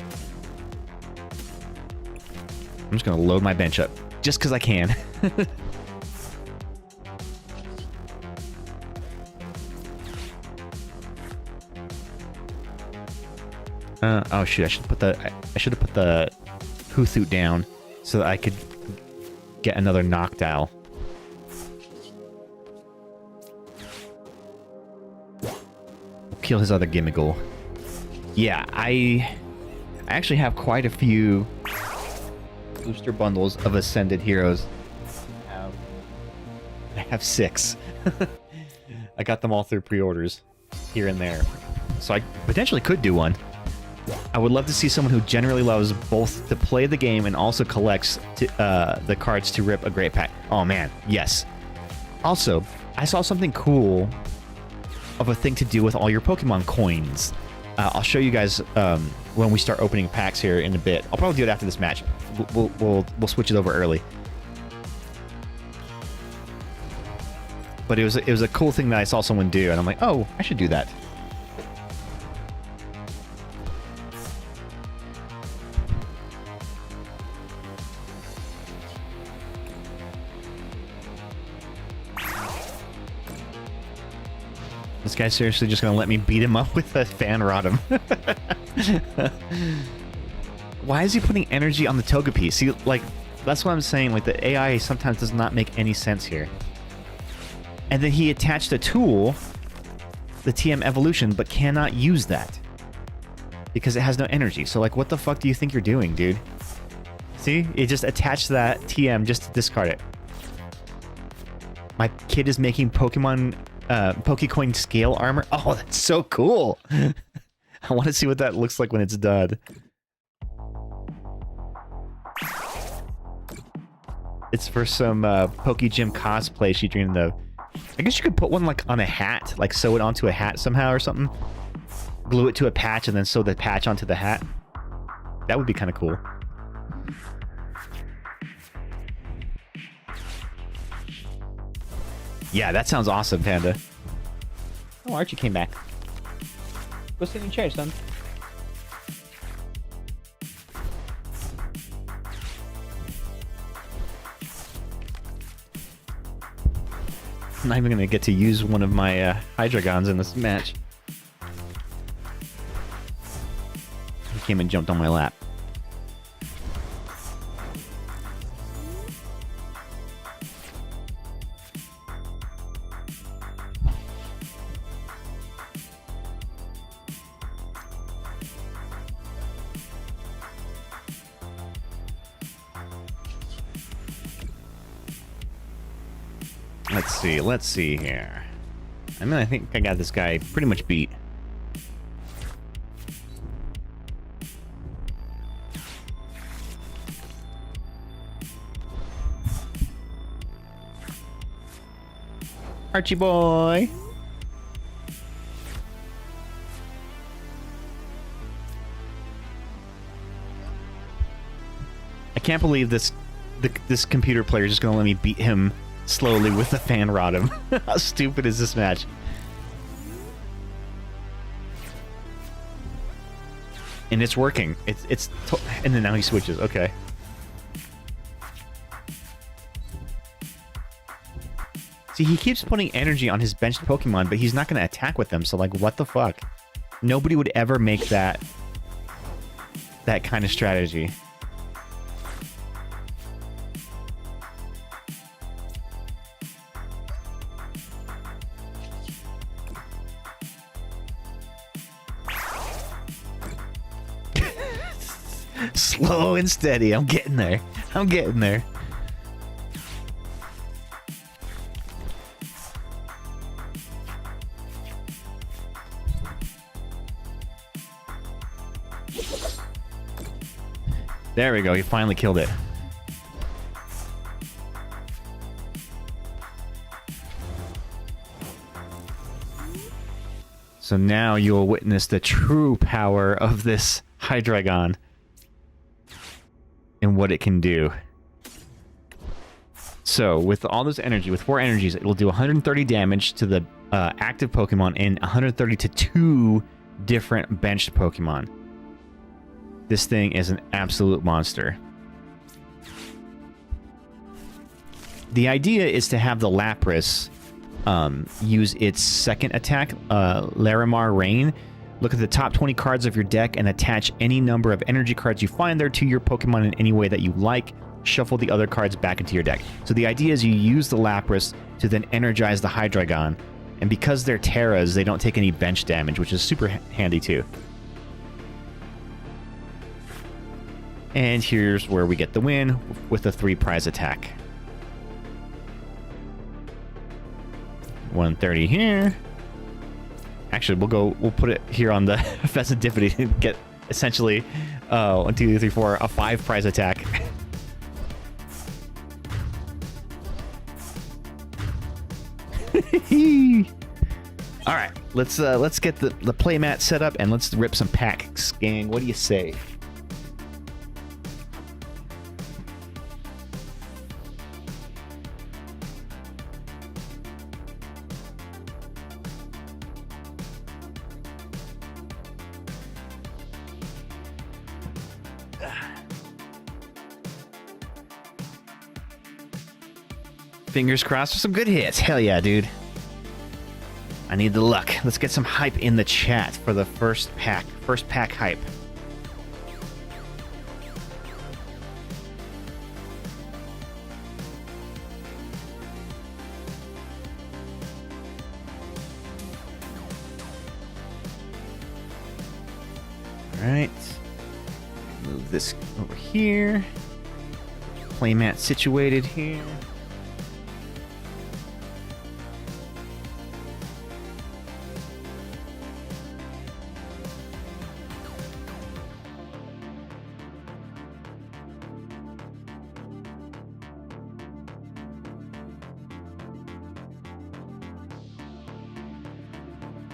[SPEAKER 2] I'm just gonna load my bench up just because I can. Oh shoot! I should have put the Hoothoot down so that I could get another Noctowl. Kill his other Gimmighoul. Yeah, I actually have quite a few booster bundles of Ascended Heroes. I have 6. I got them all through pre-orders here and there, so I potentially could do one. I would love to see someone who generally loves both to play the game and also collects the cards to rip a great pack. Oh man, yes. Also, I saw something cool of a thing to do with all your Pokemon coins. I'll show you guys when we start opening packs here in a bit. I'll probably do it after this match. We'll switch it over early. But it was a cool thing that I saw someone do, and I'm like, oh, I should do that. This guy's seriously just gonna let me beat him up with a fan rodum. Why is he putting energy on the Togepi? See, like, that's what I'm saying. Like, the AI sometimes does not make any sense here. And then he attached a tool, the TM Evolution, but cannot use that because it has no energy. So, like, what the fuck do you think you're doing, dude? See? It just attached that TM just to discard it. My kid is making Pokemon... Pokecoin scale armor. Oh, that's so cool. I want to see what that looks like when it's done. It's for some Pokegym cosplay she's doing the... I guess you could put one like on a hat, like sew it onto a hat somehow or something. Glue it to a patch and then sew the patch onto the hat. That would be kind of cool. Yeah, that sounds awesome, Panda. Oh, Archie came back. Go sit in your chair, son. I'm not even gonna get to use one of my Hydreigons in this match. He came and jumped on my lap. Let's see here. I mean, I think I got this guy pretty much beat. Archie boy. I can't believe this computer player is just gonna let me beat him slowly with the fan rodum. How stupid is this match? And it's working. And then now he switches. Okay. See, he keeps putting energy on his benched Pokemon, but he's not going to attack with them. So, like, what the fuck? Nobody would ever make that kind of strategy. Slow and steady. I'm getting there. I'm getting there. There we go. He finally killed it. So now you'll witness the true power of this Hydreigon and what it can do. So, with all this energy, with 4 energies, it will do 130 damage to the active Pokemon and 130 to 2 different benched Pokemon. This thing is an absolute monster. The idea is to have the Lapras use its second attack, Larimar Rain. Look at the top 20 cards of your deck and attach any number of energy cards you find there to your Pokemon in any way that you like. Shuffle the other cards back into your deck. So the idea is you use the Lapras to then energize the Hydreigon. And because they're Terras, they don't take any bench damage, which is super handy too. And here's where we get the win with the 3 prize attack. 130 here. Actually, we'll put it here on the Festivity to get essentially 1, 2, 3, 4, a 5 prize attack. All right, let's get the playmat set up and let's rip some packs, gang. What do you say? Fingers crossed for some good hits. Hell yeah, dude. I need the luck. Let's get some hype in the chat for the first pack. First pack hype. All right. Move this over here. Playmat situated here.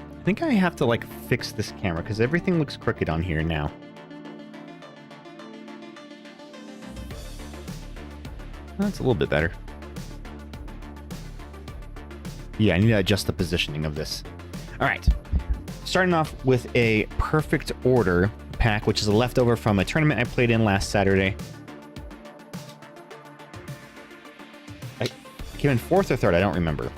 [SPEAKER 2] I think I have to like fix this camera because everything looks crooked on here now. That's a little bit better. Yeah, I need to adjust the positioning of this. All right. Starting off with a perfect order pack, which is a leftover from a tournament I played in last Saturday. I came in 4th or 3rd, I don't remember.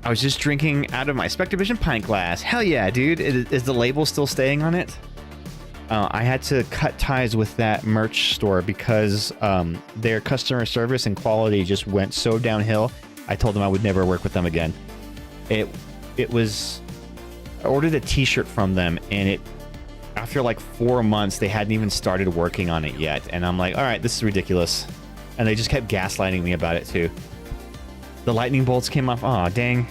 [SPEAKER 2] I was just drinking out of my Spectravision pint glass. Hell yeah, dude. Is the label still staying on it? I had to cut ties with that merch store because their customer service and quality just went so downhill. I told them I would never work with them again. It was... I ordered a t-shirt from them, and after like 4 months, they hadn't even started working on it yet. And I'm like, all right, this is ridiculous. And they just kept gaslighting me about it, too. The lightning bolts came off. Aw, dang.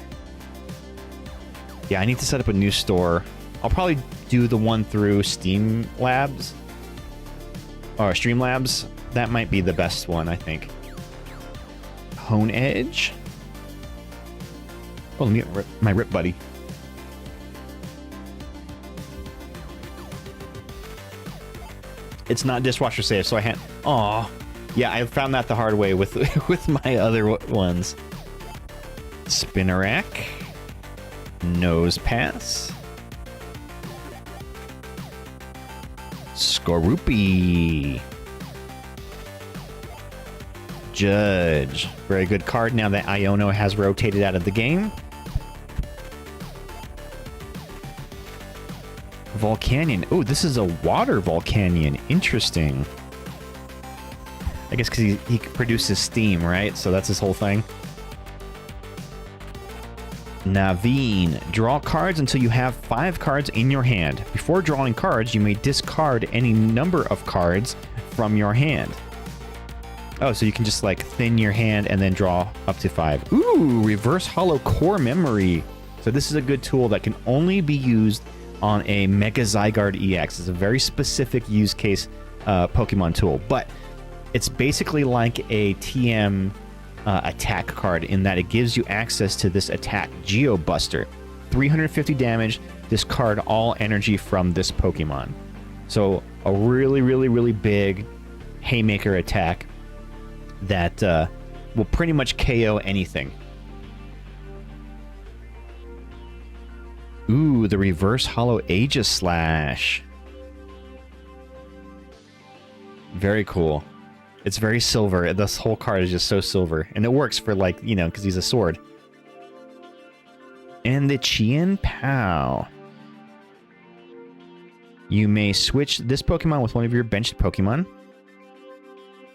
[SPEAKER 2] Yeah, I need to set up a new store. I'll probably do the one through Steam Labs. Or Streamlabs. That might be the best one, I think. Hone Edge. Oh, let me get my Rip Buddy. It's not dishwasher safe, so I had... Aw. Yeah, I found that the hard way with with my other ones. Spinnerack. Nose Pass. Skorupi. Judge. Very good card now that Iono has rotated out of the game. Volcanion. Oh, this is a water Volcanion. Interesting. I guess because he produces steam, right? So that's his whole thing. Naveen. Draw cards until you have 5 cards in your hand. Before drawing cards, you may discard any number of cards from your hand. Oh, so you can just like thin your hand and then draw up to 5. Ooh, reverse hollow core memory. So this is a good tool that can only be used on a Mega Zygarde EX. It's a very specific use case Pokemon tool, but it's basically like a TM attack card in that it gives you access to this attack, Geobuster. 350 damage, discard all energy from this Pokemon. So a really, really, really big haymaker attack that will pretty much KO anything. Ooh, the reverse hollow Aegislash. Very cool. It's very silver. This whole card is just so silver. And it works for, like, you know, because he's a sword. And the Chien Pao. You may switch this Pokemon with one of your benched Pokemon.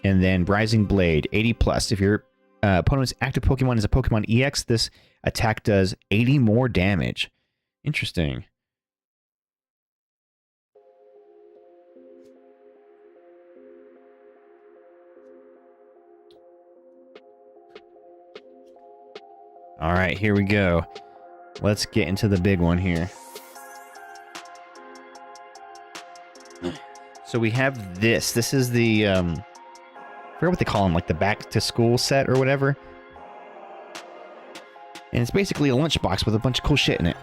[SPEAKER 2] And then Rising Blade, 80+. If your opponent's active Pokemon is a Pokemon EX, this attack does 80 more damage. Interesting. All right, here we go. Let's get into the big one here. So we have this. This is the, I forget what they call them, like the back to school set or whatever. And it's basically a lunchbox with a bunch of cool shit in it.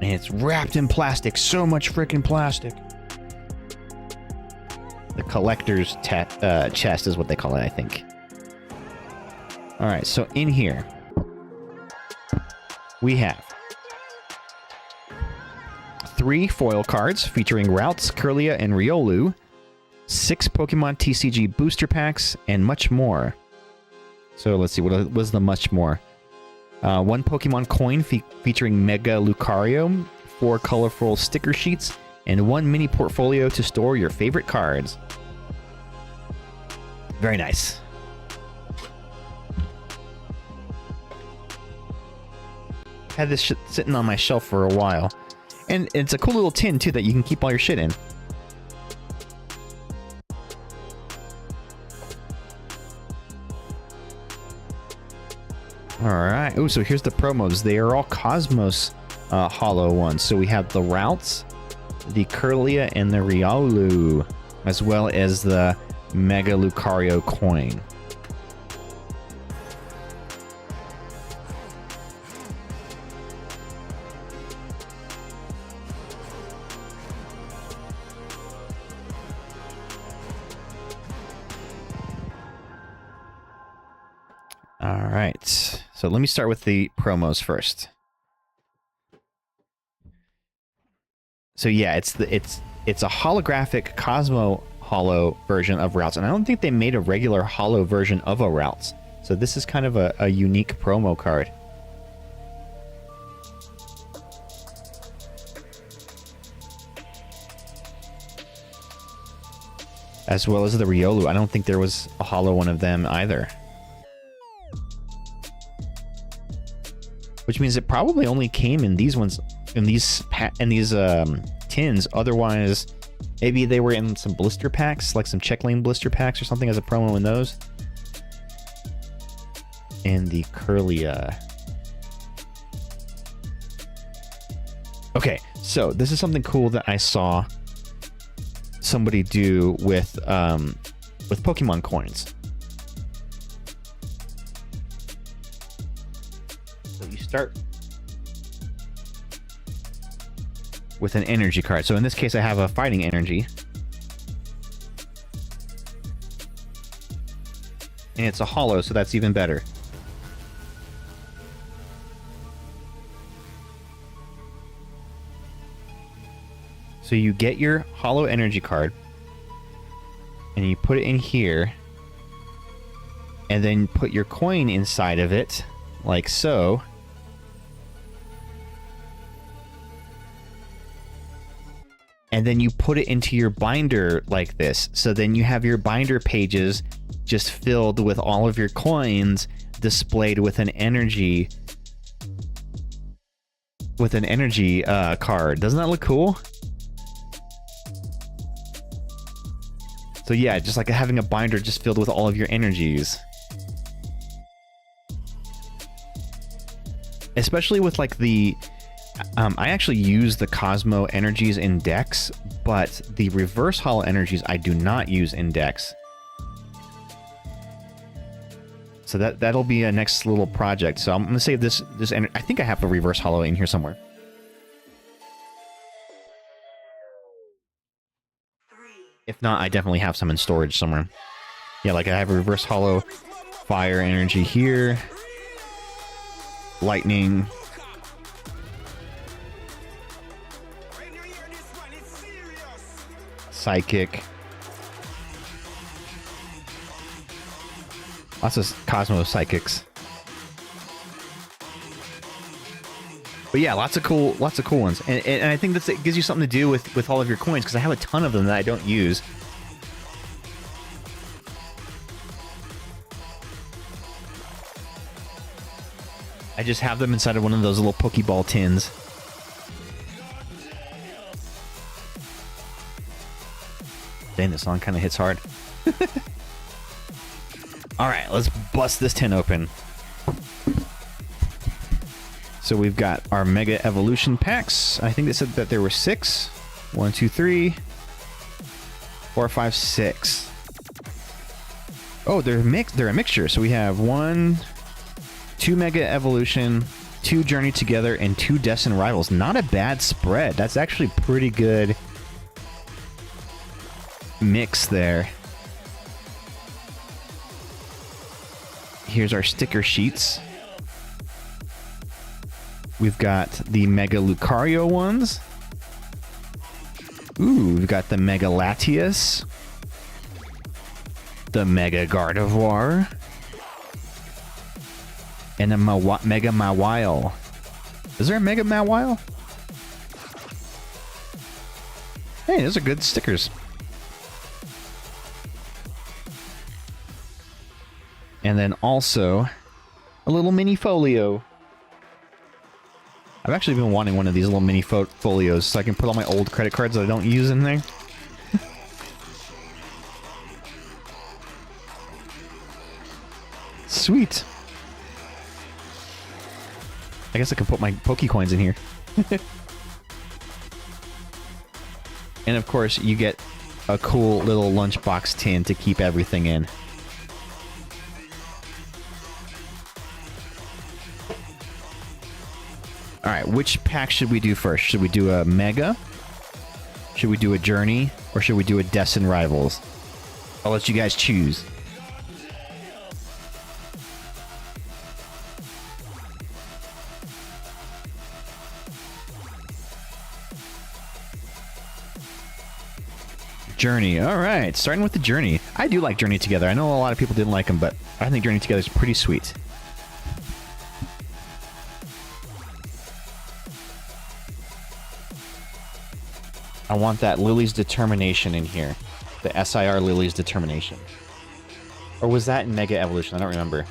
[SPEAKER 2] And it's wrapped in plastic. So much freaking plastic. The collector's chest is what they call it, I think. Alright, so in here, we have 3 foil cards featuring Routes, Kirlia, and Riolu. 6 Pokemon TCG booster packs, and much more. So let's see, what was the much more? 1 Pokemon coin featuring Mega Lucario, 4 colorful sticker sheets, and 1 mini portfolio to store your favorite cards. Very nice. Had this shit sitting on my shelf for a while. And it's a cool little tin, too, that you can keep all your shit in. Alright. Oh, so here's the promos. They are all Cosmos Holo ones. So we have the Routes, the Kirlia, and the Riolu, as well as the Mega Lucario coin. All right, so let me start with the promos first. So yeah, it's a holographic Cosmo Holo version of Routes, and I don't think they made a regular Holo version of a Routes. So this is kind of a unique promo card. As well as the Riolu. I don't think there was a Holo one of them either. Which means it probably only came in these ones, in these tins. Otherwise, maybe they were in some blister packs, like some Check Lane blister packs or something as a promo in those. And the Kirlia. Okay, so this is something cool that I saw somebody do with Pokemon coins. So you start with an energy card. So in this case, I have a fighting energy. And it's a holo, so that's even better. So you get your holo energy card, and you put it in here, and then put your coin inside of it, like so. And then you put it into your binder like this. So then you have your binder pages just filled with all of your coins displayed with an energy card. Doesn't that look cool? So yeah, just like having a binder just filled with all of your energies. Especially with like the... I actually use the Cosmo energies in decks, but the reverse holo energies I do not use in decks. So that'll be a next little project. So I'm gonna save this I think I have a reverse holo in here somewhere. If not, I definitely have some in storage somewhere. Yeah, like I have a reverse holo fire energy here. Lightning. Psychic. Lots of Cosmo Psychics. But yeah, lots of cool ones. And I think it gives you something to do with all of your coins, because I have a ton of them that I don't use. I just have them inside of one of those little Pokeball tins. Dang, this song kind of hits hard. Alright, let's bust this tin open. So we've got our Mega Evolution packs. I think they said that there were 6. 1, 2, 3, 4, 5, 6. Oh, they're a mixture. So we have 2 Mega Evolution, 2 Journey Together, and 2 Destined Rivals. Not a bad spread. That's actually pretty good mix there. Here's our sticker sheets. We've got the Mega Lucario ones. Ooh, we've got the Mega Latias. the Mega Gardevoir, and a Mega Mawile. Is there a Mega Mawile? Hey, those are good stickers. And then also a little mini folio. I've actually been wanting one of these little mini folios so I can put all my old credit cards that I don't use in there. Sweet. I guess I can put my Pokecoins in here. And of course, you get a cool little lunchbox tin to keep everything in. Alright, which pack should we do first? Should we do a Mega? Should we do a Journey? Or should we do a Destin Rivals? I'll let you guys choose. Journey. Alright, starting with the Journey. I do like Journey Together. I know a lot of people didn't like them, but I think Journey Together is pretty sweet. I want that Lily's Determination in here. The SIR Lily's Determination. Or was that in Mega Evolution? I don't remember.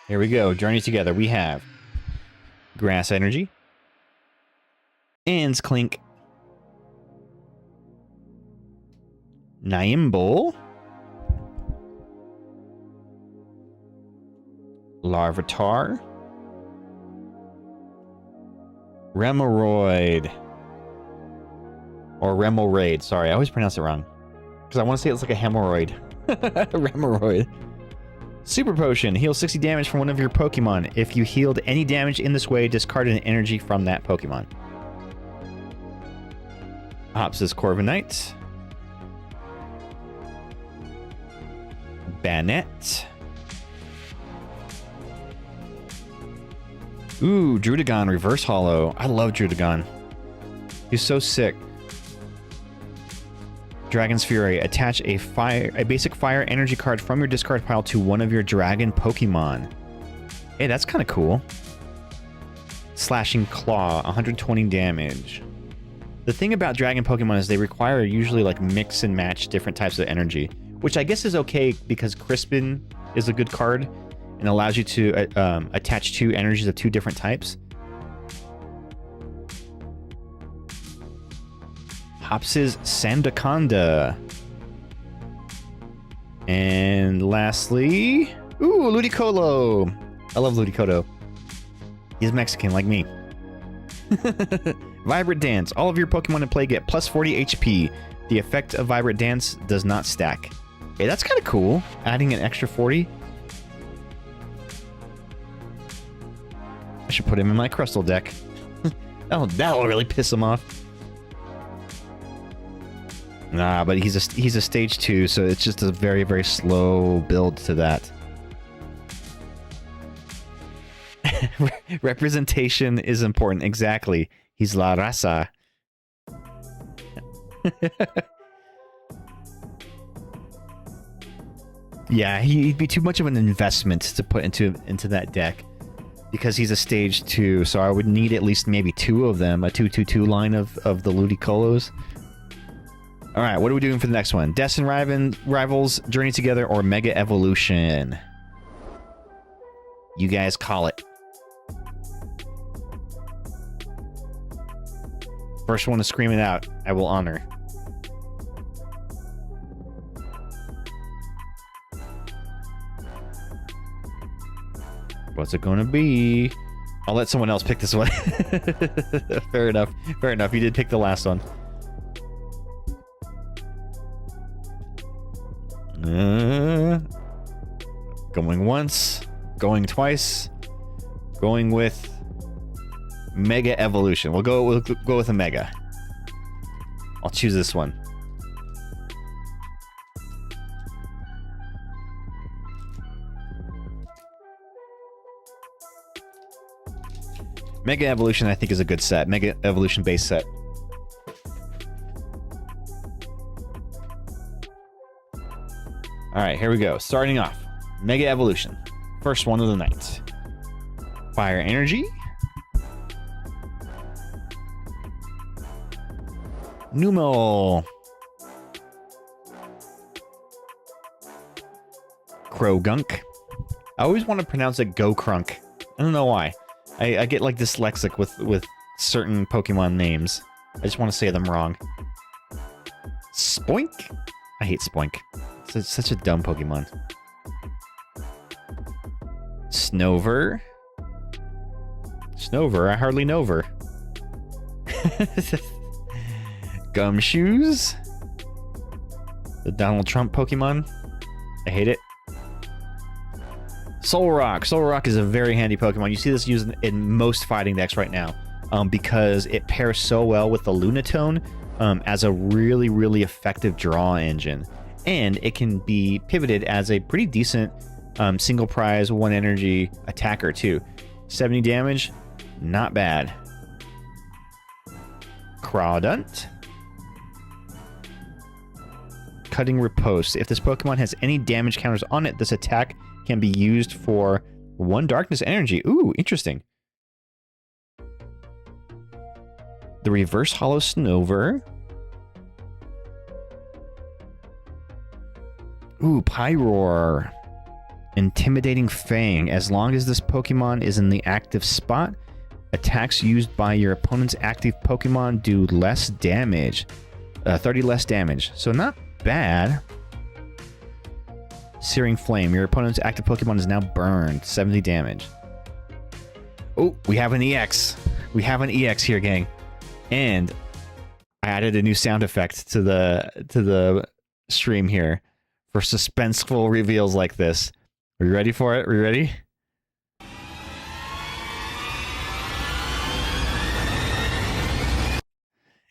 [SPEAKER 2] Here we go. Journey Together. We have Grass Energy, Anne's Clink, Niimble, Larvitar, Remoraid, or Remoraid. Sorry, I always pronounce it wrong. Because I want to say it's like a hemorrhoid. Remoraid. Super Potion. Heals 60 damage from one of your Pokemon. If you healed any damage in this way, discard an energy from that Pokemon. Hopsis Corviknight. Banette. Ooh, Druddigon Reverse Hollow. I love Druddigon. He's so sick. Dragon's Fury. Attach a basic fire energy card from your discard pile to one of your dragon Pokemon. Hey, that's kind of cool. Slashing Claw, 120 damage. The thing about dragon Pokemon is they require usually like mix and match different types of energy, which I guess is okay because Crispin is a good card and allows you to attach two energies of two different types. Hopsis Sandaconda. And lastly... Ooh, Ludicolo! I love Ludicolo. He's Mexican like me. Vibrant Dance. All of your Pokemon in play get plus 40 HP. The effect of Vibrant Dance does not stack. Hey, that's kind of cool. Adding an extra 40. I should put him in my Crystal deck. That'll really piss him off. Nah, but he's a stage 2, so it's just a very, very slow build to that. Representation is important. Exactly. He's La Raza. Yeah, he'd be too much of an investment to put into that deck. Because he's a stage 2, so I would need at least maybe 2 of them. A 2-2-2 line of the Ludicolos. Alright, what are we doing for the next one? Destin Rivals, Journey Together, or Mega Evolution? You guys call it. First one to scream it out, I will honor. What's it gonna be? I'll let someone else pick this one. Fair enough. Fair enough. You did pick the last one. Going once. Going twice. Going with Mega Evolution. We'll go with a Mega. I'll choose this one. Mega Evolution, I think, is a good set. Mega Evolution base set. Alright, here we go. Starting off. Mega Evolution. First one of the night. Fire Energy. Numel. Krogunk. I always want to pronounce it Go-Krunk. I don't know why. I get like dyslexic with certain Pokemon names. I just want to say them wrong. Spoink? I hate Spoink. It's such a dumb Pokemon. Snover. Snover, I hardly know her. Gumshoes. The Donald Trump Pokemon. I hate it. Solrock. Solrock is a very handy Pokemon. You see this used in most fighting decks right now because it pairs so well with the Lunatone as a really, really effective draw engine. And it can be pivoted as a pretty decent single prize, 1 energy attacker too. 70 damage, not bad. Crawdunt. Cutting Riposte. If this Pokemon has any damage counters on it, this attack can be used for 1 darkness energy. Ooh, interesting. The Reverse Hollow Snover. Ooh, Pyroar. Intimidating Fang. As long as this Pokemon is in the active spot, attacks used by your opponent's active Pokemon do less damage. 30 less damage. So not bad. Searing Flame. Your opponent's active Pokemon is now burned. 70 damage. Oh, we have an EX. We have an EX here, gang. And I added a new sound effect to the stream here for suspenseful reveals like this. Are you ready for it? Are you ready?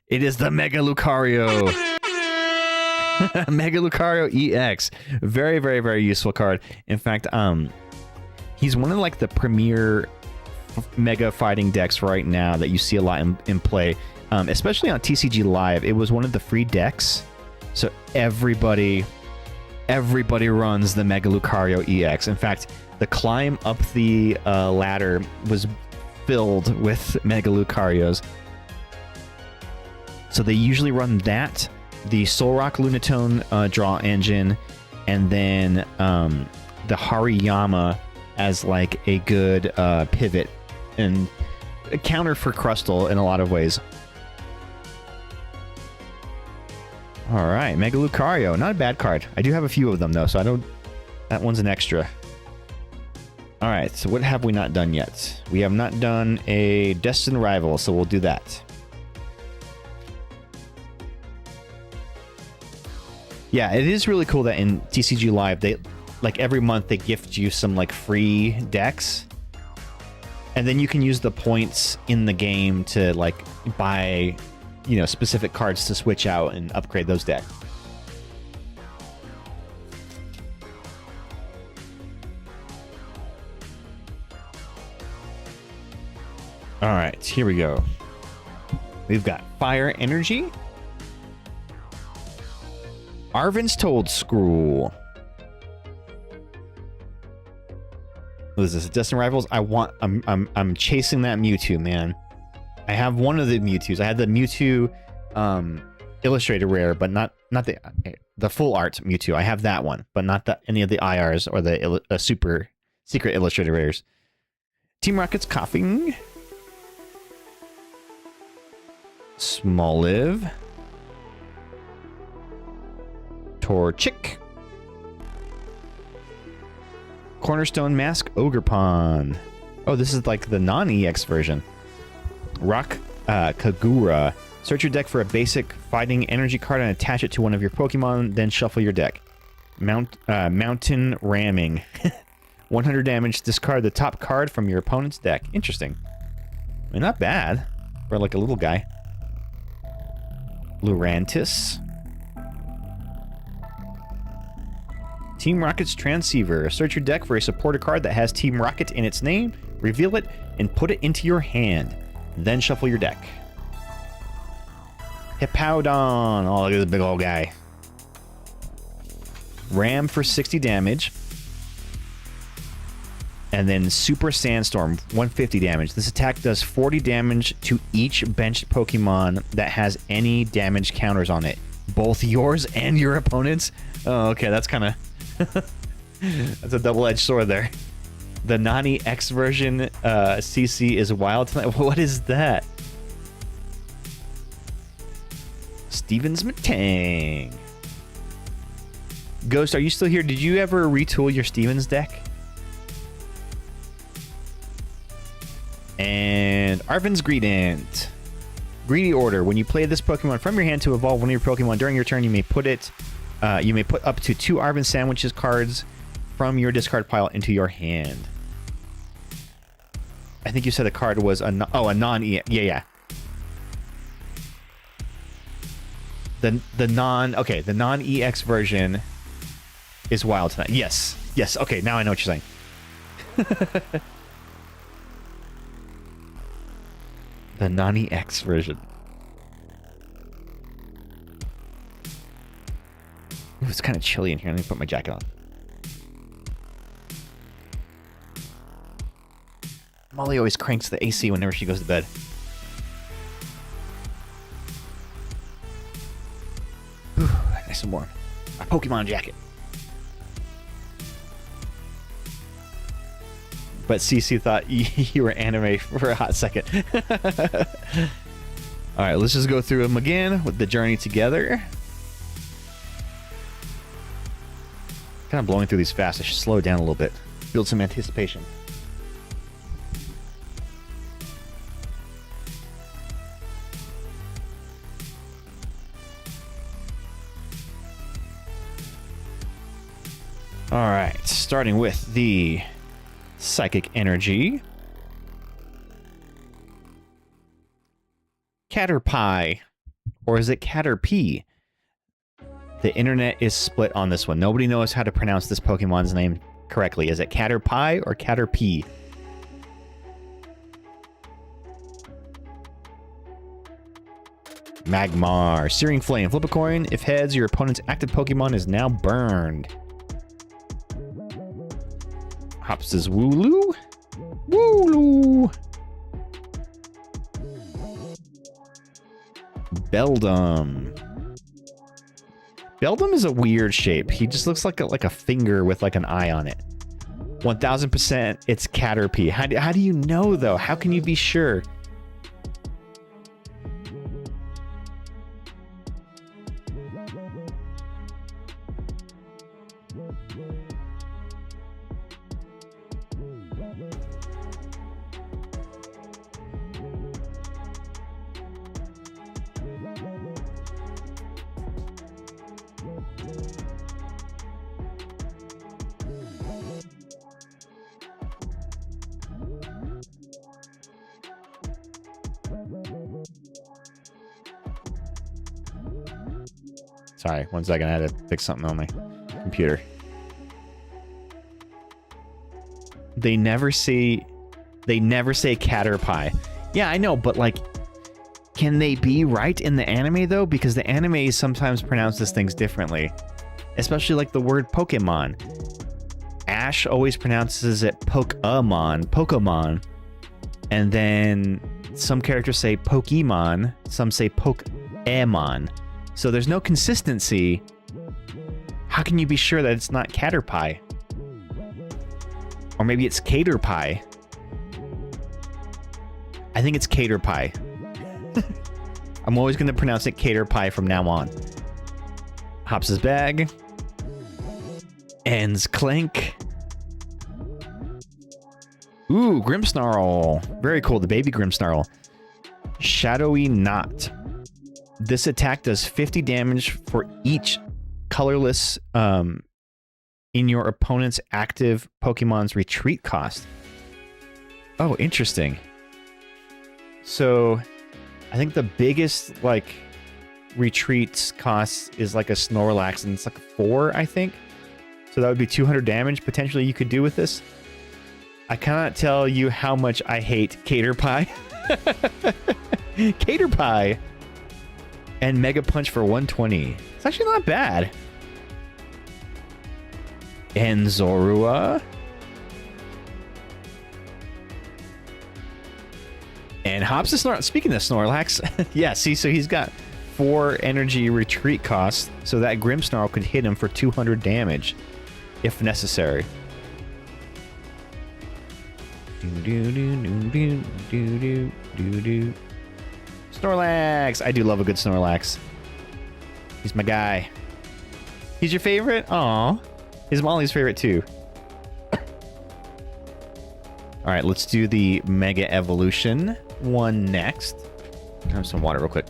[SPEAKER 2] It is the Mega Lucario. Mega Lucario EX. Very, very, very useful card. In fact, he's one of like the premier mega fighting decks right now that you see a lot in play, especially on TCG Live. It was one of the free decks, so everybody runs the Mega Lucario EX. In fact, the climb up the ladder was filled with Mega Lucarios. So they usually run that, the Solrock Lunatone draw engine, and then the Hariyama as like a good pivot and a counter for Crustle in a lot of ways. All right, Mega Lucario, not a bad card. I do have a few of them though, so I don't. That one's an extra. All right, so what have we not done yet? We have not done a Destined Rival, so we'll do that. Yeah, it is really cool that in TCG Live, they like every month they gift you some like free decks, and then you can use the points in the game to like buy, you know, specific cards to switch out and upgrade those decks. All right, here we go. We've got Fire Energy. Arven's Toedscruel. What is this? Destined Rivals? I'm chasing that Mewtwo, man. I have one of the Mewtwo's. I had the Mewtwo illustrated rare, but not the full art Mewtwo. I have that one, but not any of the IRs or the super secret illustrated rares. Team Rocket's Coughing. Smoliv. Torchic. Cornerstone Mask Ogerpon. Oh, this is like the non-EX version. Rock Kagura. Search your deck for a basic fighting energy card and attach it to one of your Pokemon, then shuffle your deck. Mountain Ramming. 100 damage. Discard the top card from your opponent's deck. Interesting. I mean, not bad for like a little guy. Lurantis. Team Rocket's Transceiver. Search your deck for a supporter card that has Team Rocket in its name. Reveal it and put it into your hand. Then shuffle your deck. Hippowdon. Oh, look at this big old guy. Ram for 60 damage. And then Super Sandstorm, 150 damage. This attack does 40 damage to each benched Pokemon that has any damage counters on it. Both yours and your opponent's? Oh, okay, that's kind of... that's a double-edged sword there. The Nani X version CC is wild tonight. What is that? Stevens Matang. Ghost, are you still here? Did you ever retool your Stevens deck? And Arvin's Greedent. Greedy Order. When you play this Pokemon from your hand to evolve one of your Pokemon during your turn, you may put it. You may put up to 2 Arvin Sandwiches cards from your discard pile into your hand. I think you said the card was a non-EX. Yeah. The non-EX version is wild tonight. Yes. Okay, now I know what you're saying. The non-EX version. Ooh, it's kind of chilly in here. Let me put my jacket on. Molly always cranks the AC whenever she goes to bed. Whew, nice and warm. My Pokemon jacket. But CC thought you were anime for a hot second. Alright, let's just go through them again with the journey together. Kind of blowing through these fast. I should slow down a little bit. Build some anticipation. Alright, starting with the Psychic Energy. Caterpie. Or is it Caterpie? The internet is split on this one. Nobody knows how to pronounce this Pokemon's name correctly. Is it Caterpie or Caterpie? Magmar. Searing Flame. Flip a coin. If heads, your opponent's active Pokemon is now burned. Hops is Wooloo. Wooloo. Beldum. Beldum is a weird shape. He just looks like a finger with like an eye on it. 1000% it's Caterpie. How do you know though? How can you be sure? Sorry, 1 second. I had to fix something on my computer. They never say Caterpie. Yeah, I know, but like, can they be right in the anime though? Because the anime sometimes pronounces things differently, especially like the word Pokemon. Ash always pronounces it Pokemon, and then some characters say Pokemon, some say Pokemon. So there's no consistency. How can you be sure that it's not Caterpie? Or maybe it's Caterpie. I think it's Caterpie. I'm always going to pronounce it Caterpie from now on. Hops' bag. Ends Clank. Ooh, Grimmsnarl. Very cool, the baby Grimmsnarl. Shadowy Knot. This attack does 50 damage for each colorless in your opponent's active Pokemon's retreat cost. Oh, interesting. So, I think the biggest, like, retreats cost is like a Snorlax, and it's like a 4, I think. So that would be 200 damage, potentially, you could do with this. I cannot tell you how much I hate Cater Pie. Cater Pie. And Mega Punch for 120. It's actually not bad. And Zorua. And Hops the Snorlax. Speaking of Snorlax, yeah, see, so he's got 4 energy retreat costs, so that Grimmsnarl could hit him for 200 damage, if necessary. Snorlax! I do love a good Snorlax. He's my guy. He's your favorite? Aw. He's Molly's favorite too. Alright, let's do the Mega Evolution one next. Grab some water real quick.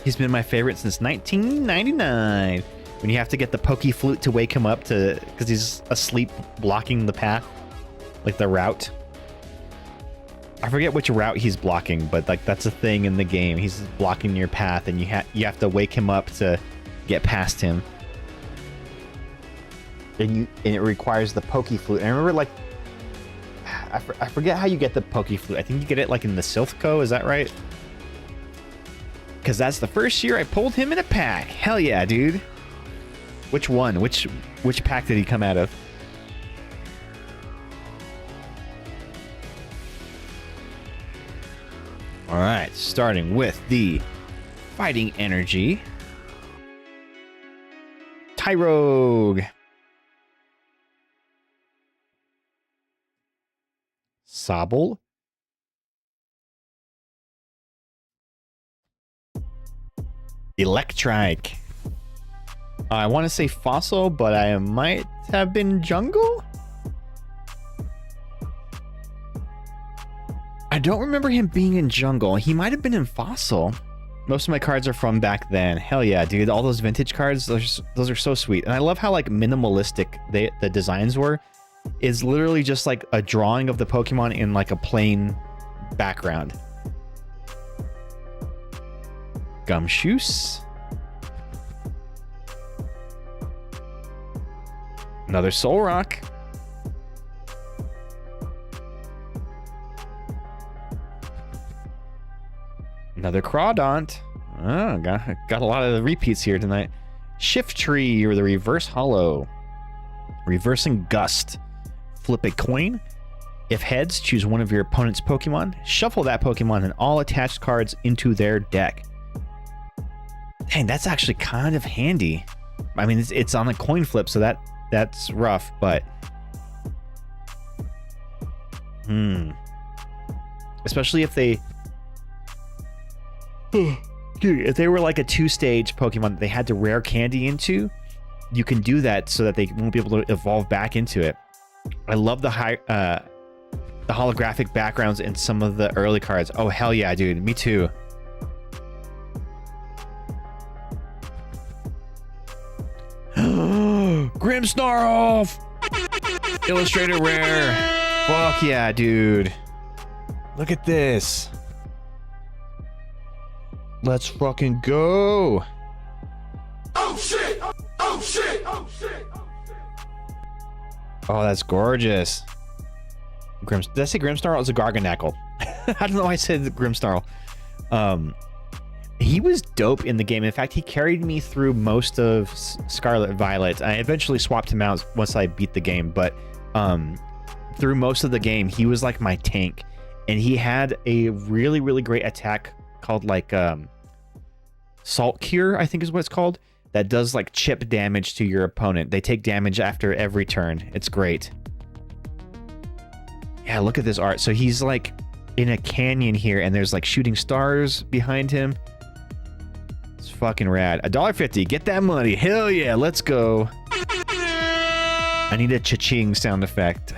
[SPEAKER 2] He's been my favorite since 1999. When you have to get the Poke Flute to wake him up to, because he's asleep blocking the path, like the route. I forget which route he's blocking, but like that's a thing in the game. He's blocking your path, and you have to wake him up to get past him. And it requires the Poke Flute. And I remember like I forget how you get the Poke Flute. I think you get it like in the Silphco. Is that right? Because that's the first year I pulled him in a pack. Hell yeah, dude. Which one? Which pack did he come out of? All right, starting with the Fighting Energy. Tyrogue. Sobble. Electrike. I want to say Fossil, but I might have been Jungle? I don't remember him being in Jungle. He might have been in Fossil. Most of my cards are from back then. Hell yeah, dude. All those vintage cards, those are so sweet. And I love how like minimalistic the designs were. Is literally just like a drawing of the Pokemon in like a plain background. Gumshoos. Another Solrock. Another Crawdont. Oh, got a lot of the repeats here tonight. Shiftry, or the Reverse Hollow. Reversing Gust. Flip a coin. If heads, choose one of your opponent's Pokemon. Shuffle that Pokemon and all attached cards into their deck. Dang, that's actually kind of handy. I mean, it's on a coin flip, so that's rough, but... Especially if they... Dude, if they were like a 2-stage Pokemon that they had to rare candy into, you can do that so that they won't be able to evolve back into it. I love the holographic backgrounds in some of the early cards. Oh, hell yeah, dude. Me too. Grimmsnarl! Illustrated rare. Fuck yeah, dude. Look at this. Let's fucking go.
[SPEAKER 5] Oh shit! Oh shit! Oh shit!
[SPEAKER 2] Oh, that's gorgeous. Did I say Grimmsnarl? It was a Garganacl. I don't know why I said Grimmsnarl. He was dope in the game. In fact, he carried me through most of Scarlet Violet. I eventually swapped him out once I beat the game, but through most of the game, he was like my tank. And he had a really, really great attack called like Salt Cure, I think is what it's called, that does like chip damage to your opponent. They take damage after every turn. It's great. Yeah, look at this art. So he's like in a canyon here, and there's like shooting stars behind him. It's fucking rad. $1.50. Get that money. Hell yeah, let's go. I need a cha-ching sound effect.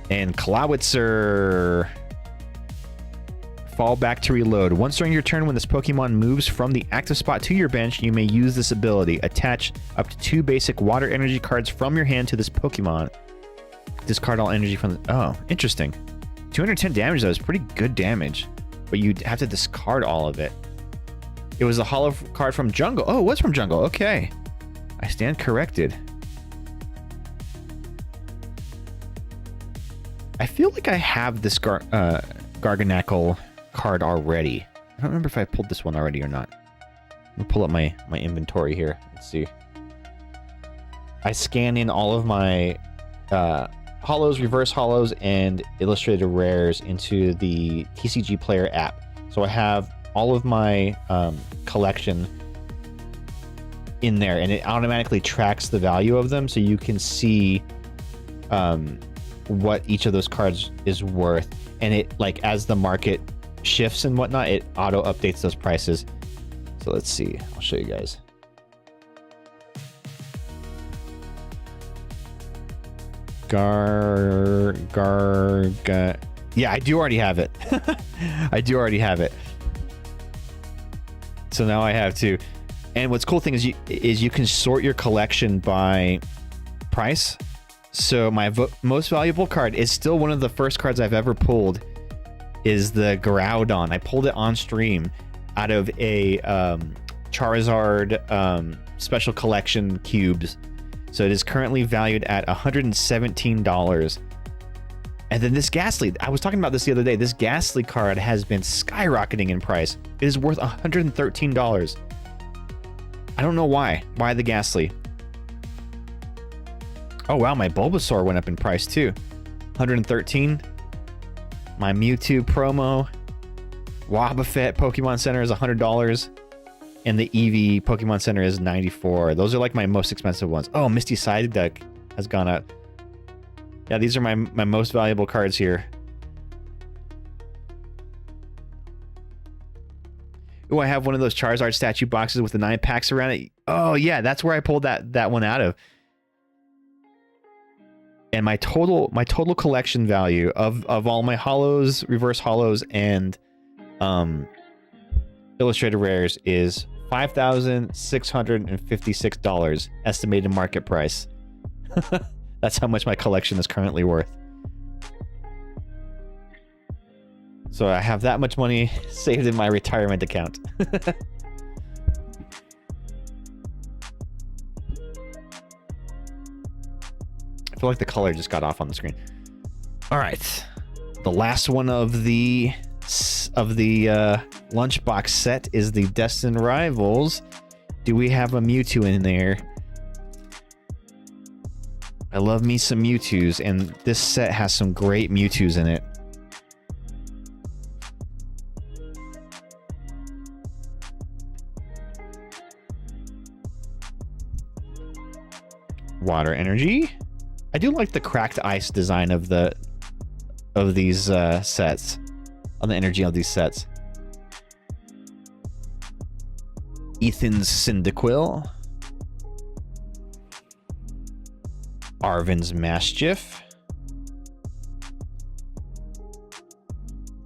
[SPEAKER 2] And Clawitzer. fall back to reload. Once during your turn, when this Pokemon moves from the active spot to your bench, you may use this ability. Attach up to 2 basic water energy cards from your hand to this Pokemon. Discard all energy from the... Oh, interesting. 210 damage, though, is pretty good damage. But you'd have to discard all of it. It was a holo card from Jungle. Oh, it was from Jungle. Okay. I stand corrected. I feel like I have this Garganacl card already. I don't remember if I pulled this one already or not. Let me pull up my inventory here. Let's see. I scan in all of my holos, reverse holos, and illustrated rares into the TCG Player app. So I have all of my collection in there, and it automatically tracks the value of them, so you can see what each of those cards is worth. And it, like, as the market shifts and whatnot, it auto updates those prices. So let's see. I'll show you guys. Yeah, I do already have it. I do already have it. So now I have to. And what's cool thing is you can sort your collection by price. So my most valuable card is still one of the first cards I've ever pulled, is the Groudon. I pulled it on stream out of a Charizard special collection cubes. So it is currently valued at $117. And then this Ghastly, I was talking about this the other day. This Ghastly card has been skyrocketing in price. It is worth $113. I don't know why. Why the Ghastly? Oh wow, my Bulbasaur went up in price too. 113. My Mewtwo promo. Wobbuffet Pokemon Center is $100. And the Eevee Pokemon Center is $94. Those are like my most expensive ones. Oh, Misty Psyduck has gone up. Yeah, these are my most valuable cards here. Oh, I have one of those Charizard statue boxes with the 9 packs around it. Oh yeah, that's where I pulled that one out of. And my total collection value of all my holos, reverse holos, and illustrated rares is $5,656 estimated market price. That's how much my collection is currently worth. So I have that much money saved in my retirement account. I feel like the color just got off on the screen. All right, the last one of the lunchbox set is the Destined Rivals. Do we have a Mewtwo in there? I love me some Mewtwo's, and this set has some great Mewtwo's in it. Water energy. I do like the cracked ice design of these sets, on the energy of these sets. Ethan's Cyndaquil. Arven's Maschiff.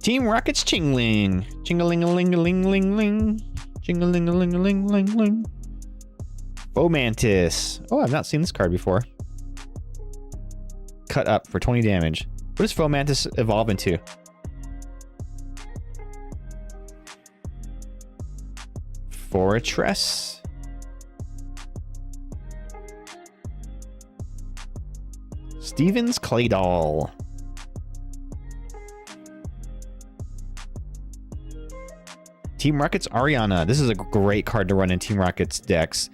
[SPEAKER 2] Team Rocket's Chingling. Ching-a-ling-a-ling-a-ling-a-ling-ling. Ching-a-ling-a-ling-a-ling-ling-ling. Fomantis. Oh, I've not seen this card before. Cut up for 20 damage. What does Fomantis evolve into? Fortress. Stevens Claydol. Team Rocket's Ariana. This is a great card to run in Team Rocket's decks.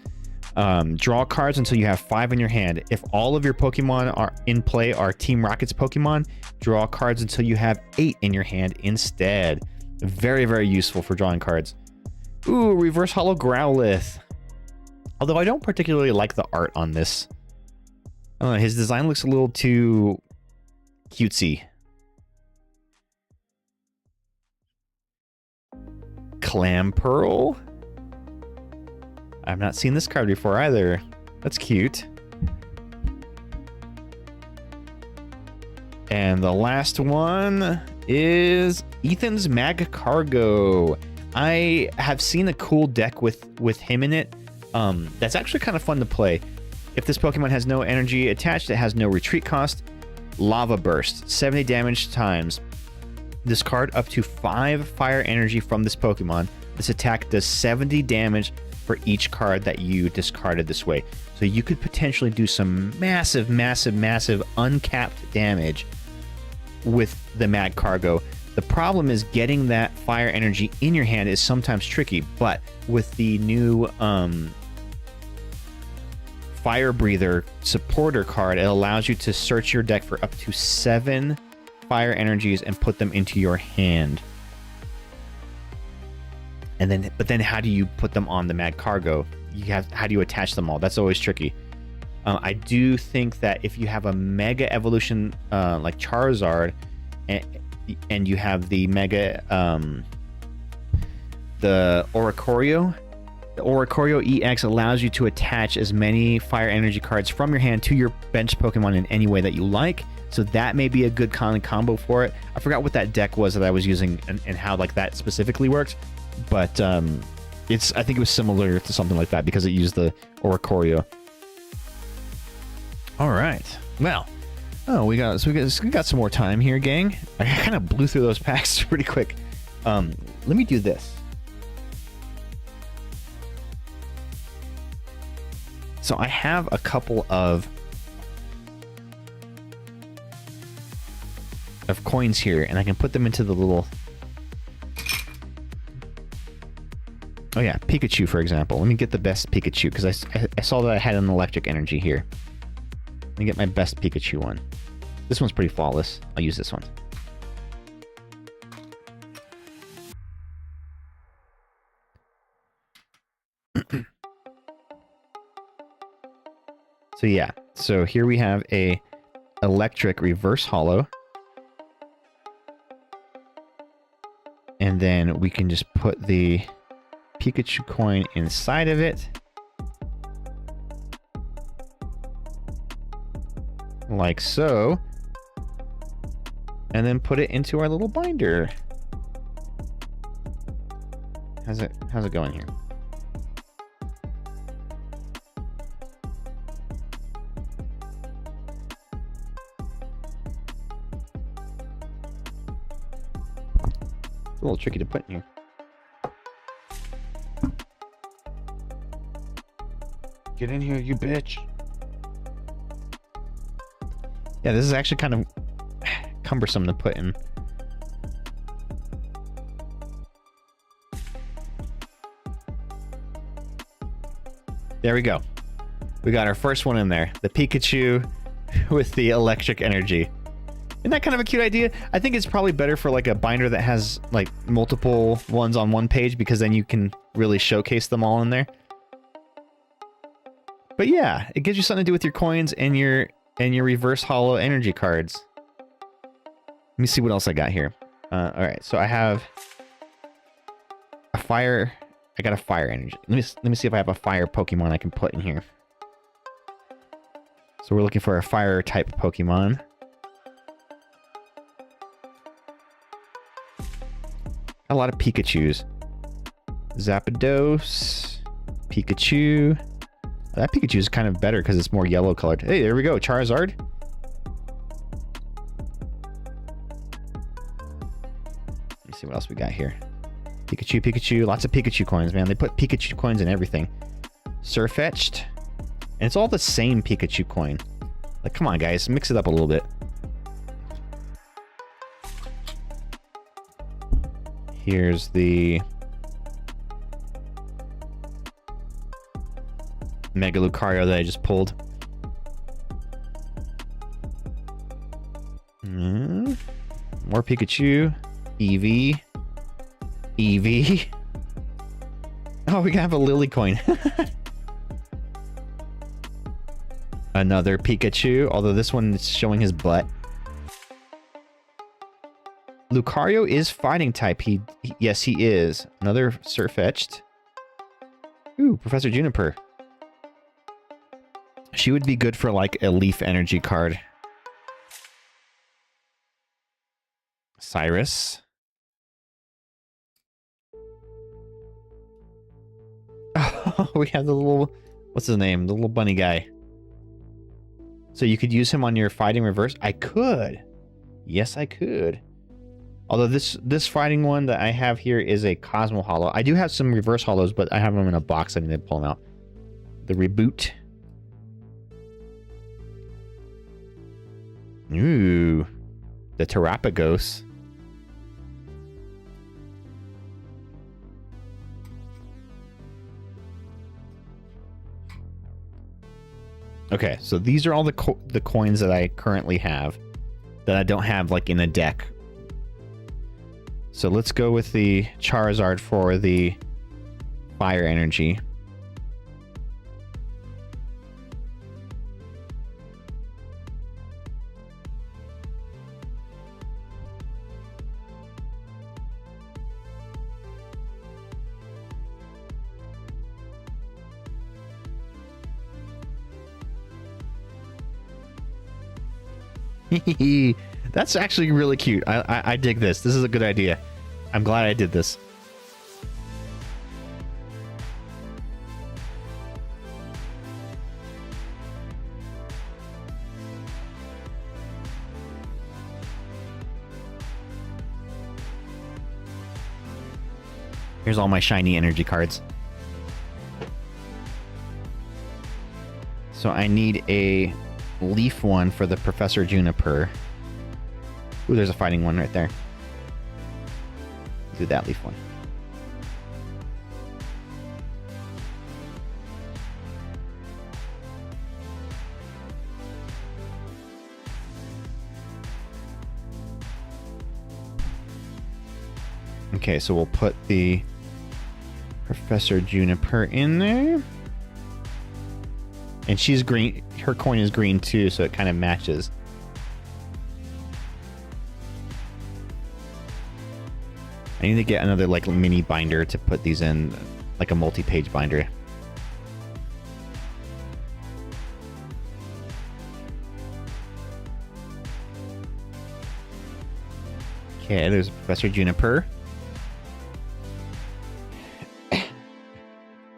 [SPEAKER 2] Draw cards until you have 5 in your hand. If all of your Pokemon are in play are Team Rocket's Pokemon, draw cards until you have 8 in your hand instead. Very, very useful for drawing cards. Ooh, Reverse Holo Growlithe. Although I don't particularly like the art on this. I don't know, his design looks a little too cutesy. Clamperl. I've not seen this card before either. That's cute. And the last one is Ethan's Mag Cargo. I have seen a cool deck with him in it. That's actually kind of fun to play. If this Pokemon has no energy attached, it has no retreat cost. Lava Burst, 70 damage times. Discard up to 5 fire energy from this Pokemon. This attack does 70 damage for each card that you discarded this way. So you could potentially do some massive, massive, massive uncapped damage with the Mag Cargo. The problem is getting that fire energy in your hand is sometimes tricky, but with the new Fire Breather supporter card, it allows you to search your deck for up to 7 fire energies and put them into your hand. But then how do you put them on the Mag Cargo? How do you attach them all? That's always tricky. I do think that if you have a Mega Evolution like Charizard, and you have the Mega, the Oricorio EX allows you to attach as many fire energy cards from your hand to your bench Pokemon in any way that you like. So that may be a good combo for it. I forgot what that deck was that I was using and how like that specifically worked, but I think it was similar to something like that because it used the Oricorio. All right, well, we got some more time here, gang. I kind of blew through those packs pretty quick. Let me do this. So I have a couple of coins here, and I can put them into the little... Oh yeah, Pikachu, for example. Let me get the best Pikachu, because I saw that I had an electric energy here. Let me get my best Pikachu one. This one's pretty flawless. I'll use this one. So yeah, so here we have a electric reverse holo. And then we can just put the Pikachu coin inside of it. Like so. And then put it into our little binder. How's it going here? A little tricky to put in here. Get in here, you bitch. Yeah, this is actually kind of cumbersome to put in. There we go. We got our first one in there. The Pikachu with the electric energy. Isn't that kind of a cute idea? I think it's probably better for like a binder that has like multiple ones on one page, because then you can really showcase them all in there. But yeah, it gives you something to do with your coins and your reverse holo energy cards. Let me see what else I got here. All right, so I have a fire. I got a fire energy. Let me see if I have a fire Pokemon I can put in here. So we're looking for a fire type Pokemon. A lot of Pikachus. Zapdos, Pikachu. That Pikachu is kind of better because it's more yellow colored. Hey, there we go, Charizard. Let me see what else we got here. Pikachu, lots of Pikachu coins, man. They put Pikachu coins in everything. Surfetched. And it's all the same Pikachu coin. Like, come on, guys, mix it up a little bit. Here's the Mega Lucario that I just pulled. More Pikachu. Eevee. Oh, we can have a Lily coin. Another Pikachu, although this one is showing his butt. Lucario is fighting type. Yes, he is. Another Surfetched. Ooh, Professor Juniper. She would be good for like a Leaf Energy card. Cyrus. Oh, we have the little, what's his name? The little bunny guy. So you could use him on your fighting reverse? I could. Yes, I could. Although this fighting one that I have here is a Cosmo Hollow. I do have some reverse hollows, but I have them in a box. I need to pull them out. The reboot. Ooh. The Terapagos. Okay, so these are all the coins that I currently have that I don't have like in a deck. So let's go with the Charizard for the fire energy. That's actually really cute. I dig this. This is a good idea. I'm glad I did this. Here's all my shiny energy cards. So I need a leaf one for the Professor Juniper. Ooh, there's a fighting one right there. Do that leaf one. Okay, so we'll put the Professor Juniper in there. And she's green. Her coin is green too, so it kind of matches. I need to get another like mini binder to put these in, like a multi-page binder. Okay, there's Professor Juniper.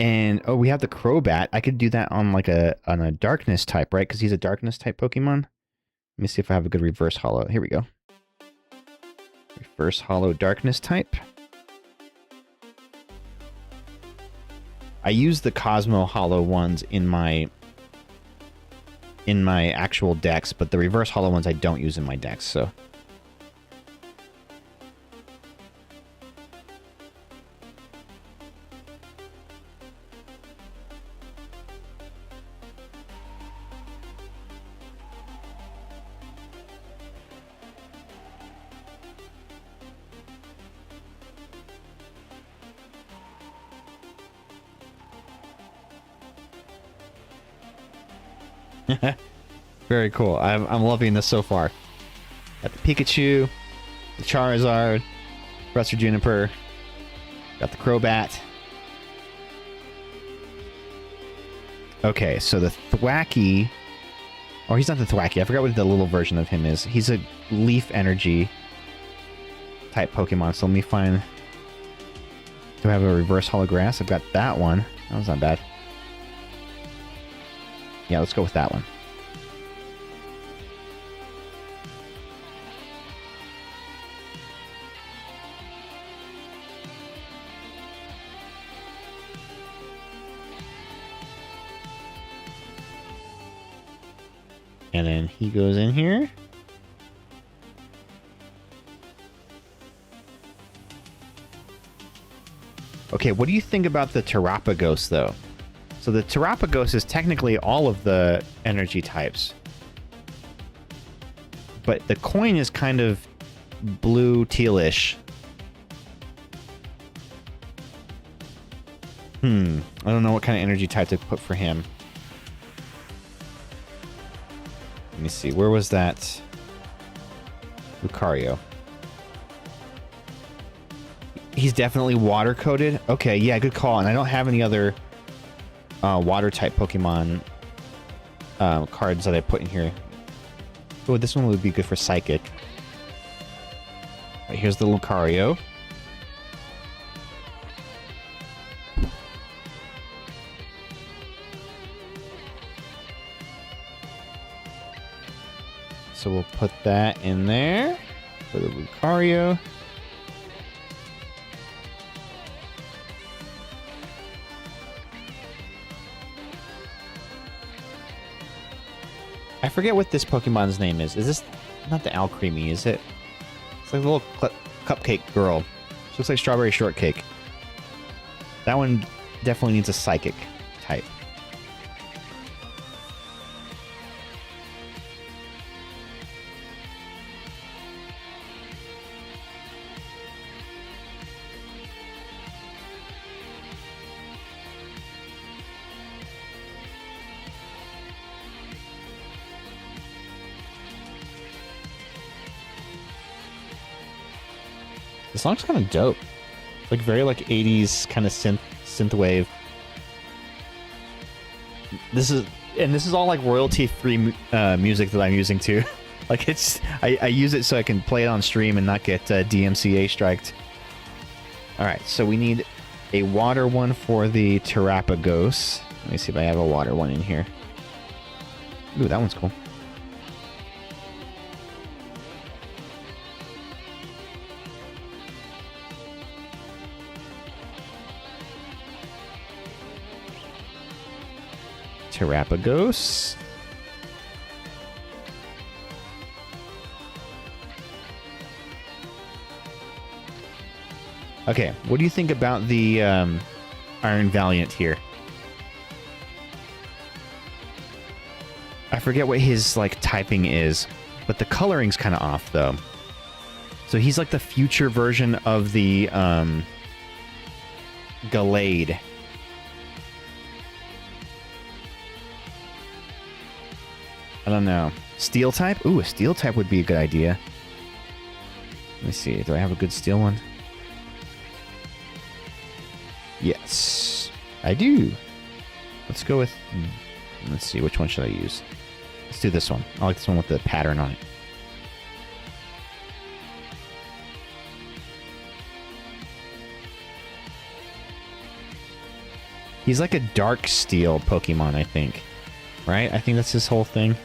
[SPEAKER 2] And oh, we have the Crobat. I could do that on like a darkness type, right? Because he's a darkness type Pokemon. Let me see if I have a good reverse hollow. Here we go. Reverse hollow darkness type. I use the Cosmo hollow ones in my actual decks, but the reverse hollow ones I don't use in my decks, so. Very cool. I'm loving this so far. Got the Pikachu, the Charizard, Professor Juniper, got the Crobat. Okay, so the Thwackey, or he's not the Thwackey. I forgot what the little version of him is. He's a Leaf Energy type Pokemon. So let me find. Do I have a reverse holograss? I've got that one. That one's not bad. Yeah, let's go with that one. And then he goes in here. Okay, what do you think about the Terapagos, though? So the Terapagos is technically all of the energy types. But the coin is kind of blue tealish. I don't know what kind of energy type to put for him. Let me see. Where was that? Lucario. He's definitely water coated. Okay, yeah, good call. And I don't have any other water type Pokemon cards that I put in here. Oh, this one would be good for Psychic. Right, here's the Lucario. So we'll put that in there for the Lucario. I forget what this Pokemon's name is. Is this not the Alcremie, is it? It's like a little cupcake girl. She looks like strawberry shortcake. That one definitely needs a psychic type. The song's kind of dope. Like very like 80s kind of synthwave. This is all like royalty free music that I'm using too. Like I use it so I can play it on stream and not get DMCA striked. All right, so we need a water one for the Terrapagos. Let me see if I have a water one in here. Ooh, that one's cool. Terrapagos. Okay, what do you think about the Iron Valiant here? I forget what his like typing is, but the coloring's kind of off though. So he's like the future version of the Gallade. I don't know. Steel type? Ooh, a steel type would be a good idea. Let me see. Do I have a good steel one? Yes, I do. Let's go with... Let's see. Which one should I use? Let's do this one. I like this one with the pattern on it. He's like a dark steel Pokemon, I think. Right? I think that's his whole thing.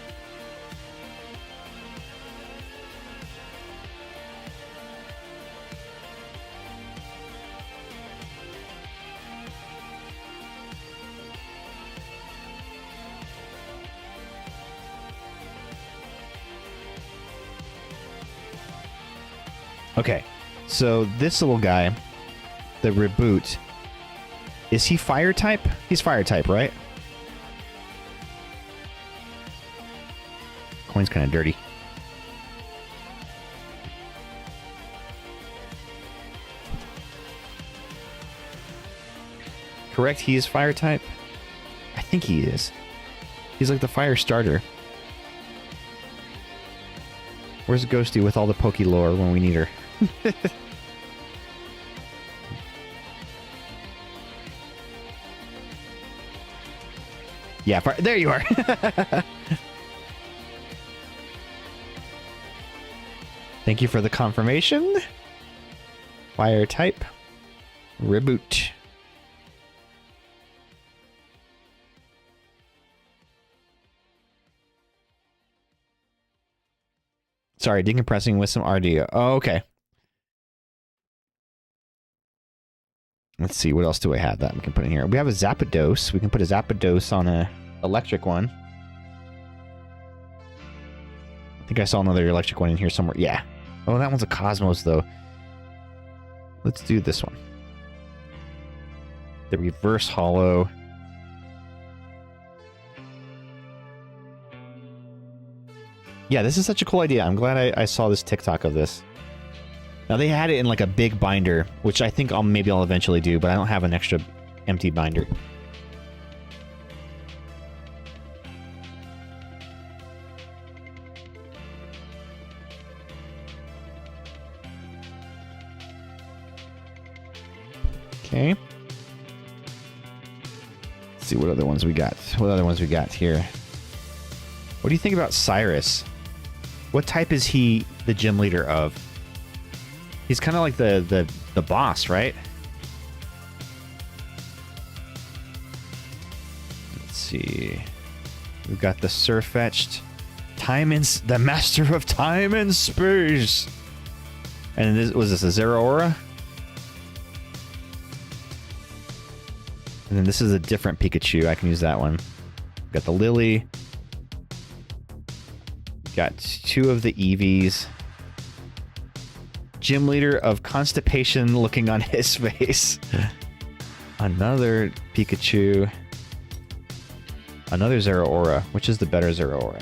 [SPEAKER 2] Okay, so this little guy, the Reboot, is he fire type? He's fire type, right? Coin's kind of dirty. Correct, he is fire type? I think he is. He's like the fire starter. Where's Ghosty with all the Poke lore when we need her? Yeah, there you are. Thank you for the confirmation. Fire type. Reboot. Sorry, decompressing with some RDO. Oh, okay. Let's see, what else do I have that we can put in here? We have a Zapdos. We can put a Zapdos on a electric one. I think I saw another electric one in here somewhere. Yeah. Oh, that one's a Cosmos, though. Let's do this one. The reverse hollow. Yeah, this is such a cool idea. I'm glad I saw this TikTok of this. Now, they had it in like a big binder, which I think maybe I'll eventually do, but I don't have an extra empty binder. Okay. Let's see what other ones we got. What other ones we got here? What do you think about Cyrus? What type is he the gym leader of? He's kind of like the boss, right? Let's see. We've got the Sirfetch'd, the master of time and space. And this was this a Zeraora? And then this is a different Pikachu. I can use that one. Got the Lily. Got 2 of the Eevees. Gym leader of constipation looking on his face. Another Pikachu. Another Zeraora. Which is the better Zeraora?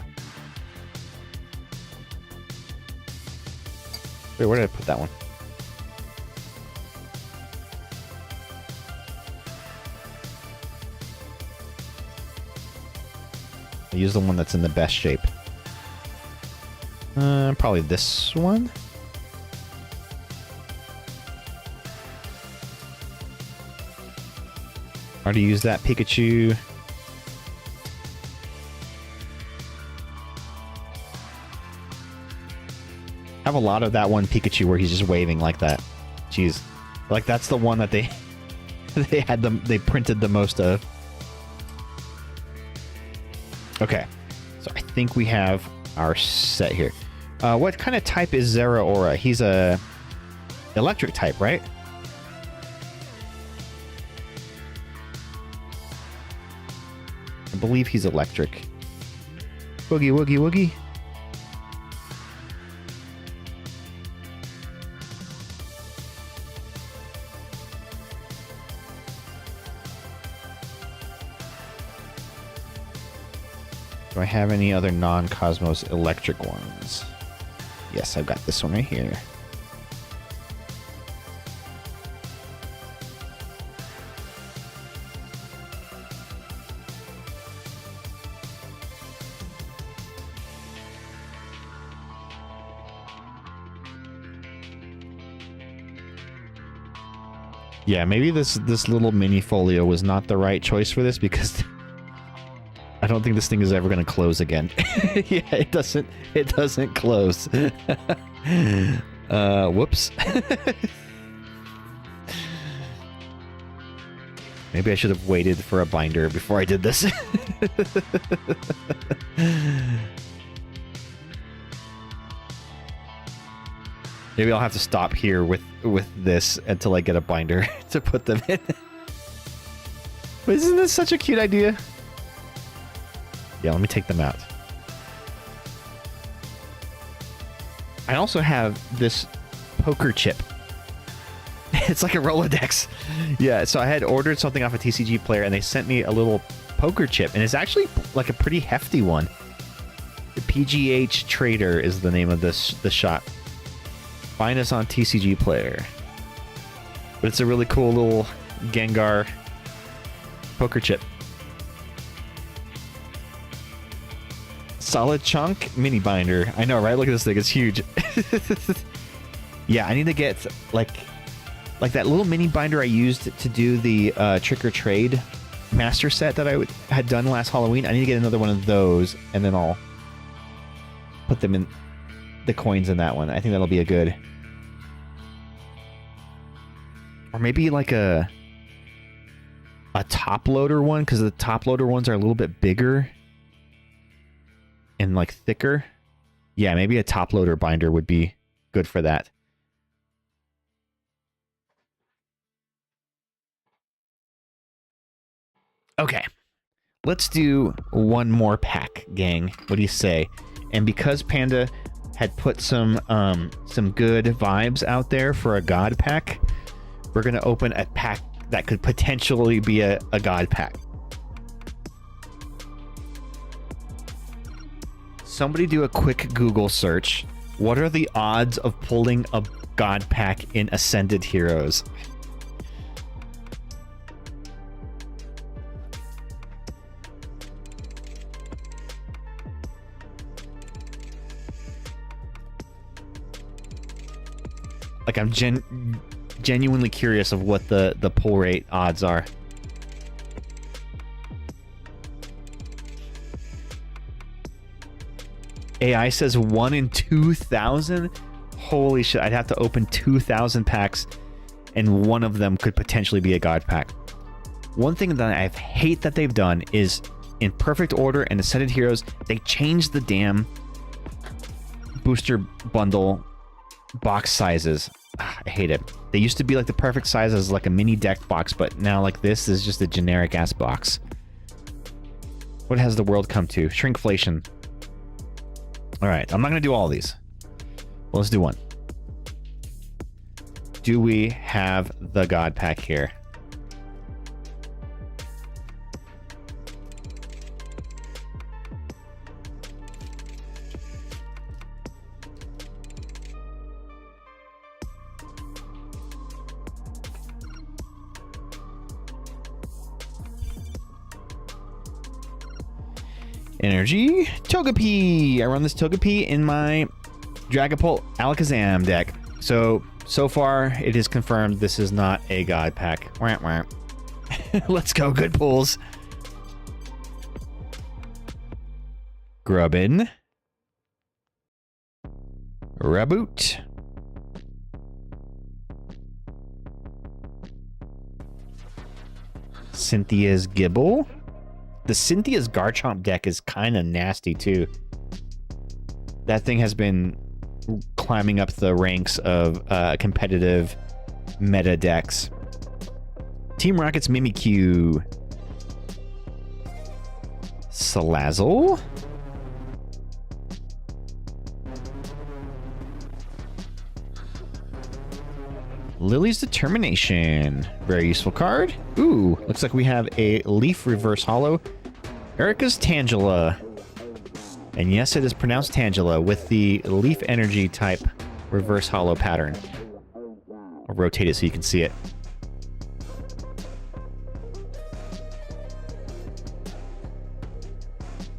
[SPEAKER 2] Wait, where did I put that one? I use the one that's in the best shape. Probably this one. Already used that Pikachu. I have a lot of that one Pikachu where he's just waving like that. Jeez. Like that's the one that they they printed the most of. Okay. So I think we have our set here. What kind of type is Zeraora? He's a electric type, right? I believe he's electric. Woogie woogie woogie. Do I have any other non-Cosmos electric ones? Yes, I've got this one right here. Yeah, maybe this little mini folio was not the right choice for this because I don't think this thing is ever going to close again. Yeah, it doesn't close. Whoops. Maybe I should have waited for a binder before I did this. Maybe I'll have to stop here with this until I get a binder to put them in. But isn't this such a cute idea? Yeah, let me take them out. I also have this poker chip. It's like a Rolodex. Yeah, so I had ordered something off a TCG Player and they sent me a little poker chip and it's actually like a pretty hefty one. The PGH Trader is the name of the shop. Find us on TCG Player. But it's a really cool little Gengar poker chip. Solid chunk mini binder. I know, right? Look at this thing. It's huge. Yeah, I need to get like that little mini binder I used to do the Trick or Trade master set that I had done last Halloween. I need to get another one of those, and then I'll put them in the coins in that one. I think that'll be a good. Or maybe like a top loader one, because the top loader ones are a little bit bigger and like thicker. Yeah, maybe a top loader binder would be good for that. Okay, let's do one more pack, gang. What do you say? And because Panda had put some good vibes out there for a God pack, we're gonna open a pack that could potentially be a God pack. Somebody do a quick Google search. What are the odds of pulling a God pack in Ascended Heroes? Like, I'm genuinely curious of what the pull rate odds are. AI says 1 in 2,000. Holy shit, I'd have to open 2,000 packs, and one of them could potentially be a god pack. One thing that I hate that they've done is, in Perfect Order and Ascended Heroes, they changed the damn booster bundle box sizes. I hate it. They used to be like the perfect size as like a mini deck box, but now like this is just a generic ass box. What has the world come to? Shrinkflation. All right, I'm not going to do all of these. Well, let's do one. Do we have the god pack here? Energy Togepi. I run this Togepi in my Dragapult Alakazam deck. So far it is confirmed this is not a god pack. Wah, wah. Let's go, good pulls. Grubbin. Raboot. Cynthia's Gibble. The Cynthia's Garchomp deck is kind of nasty too. That thing has been climbing up the ranks of competitive meta decks. Team Rocket's Mimikyu. Salazzle. Lily's Determination. Very useful card. Ooh, looks like we have a Leaf Reverse Holo. Erica's Tangela. And yes, it is pronounced Tangela with the Leaf Energy type Reverse Holo pattern. I'll rotate it so you can see it.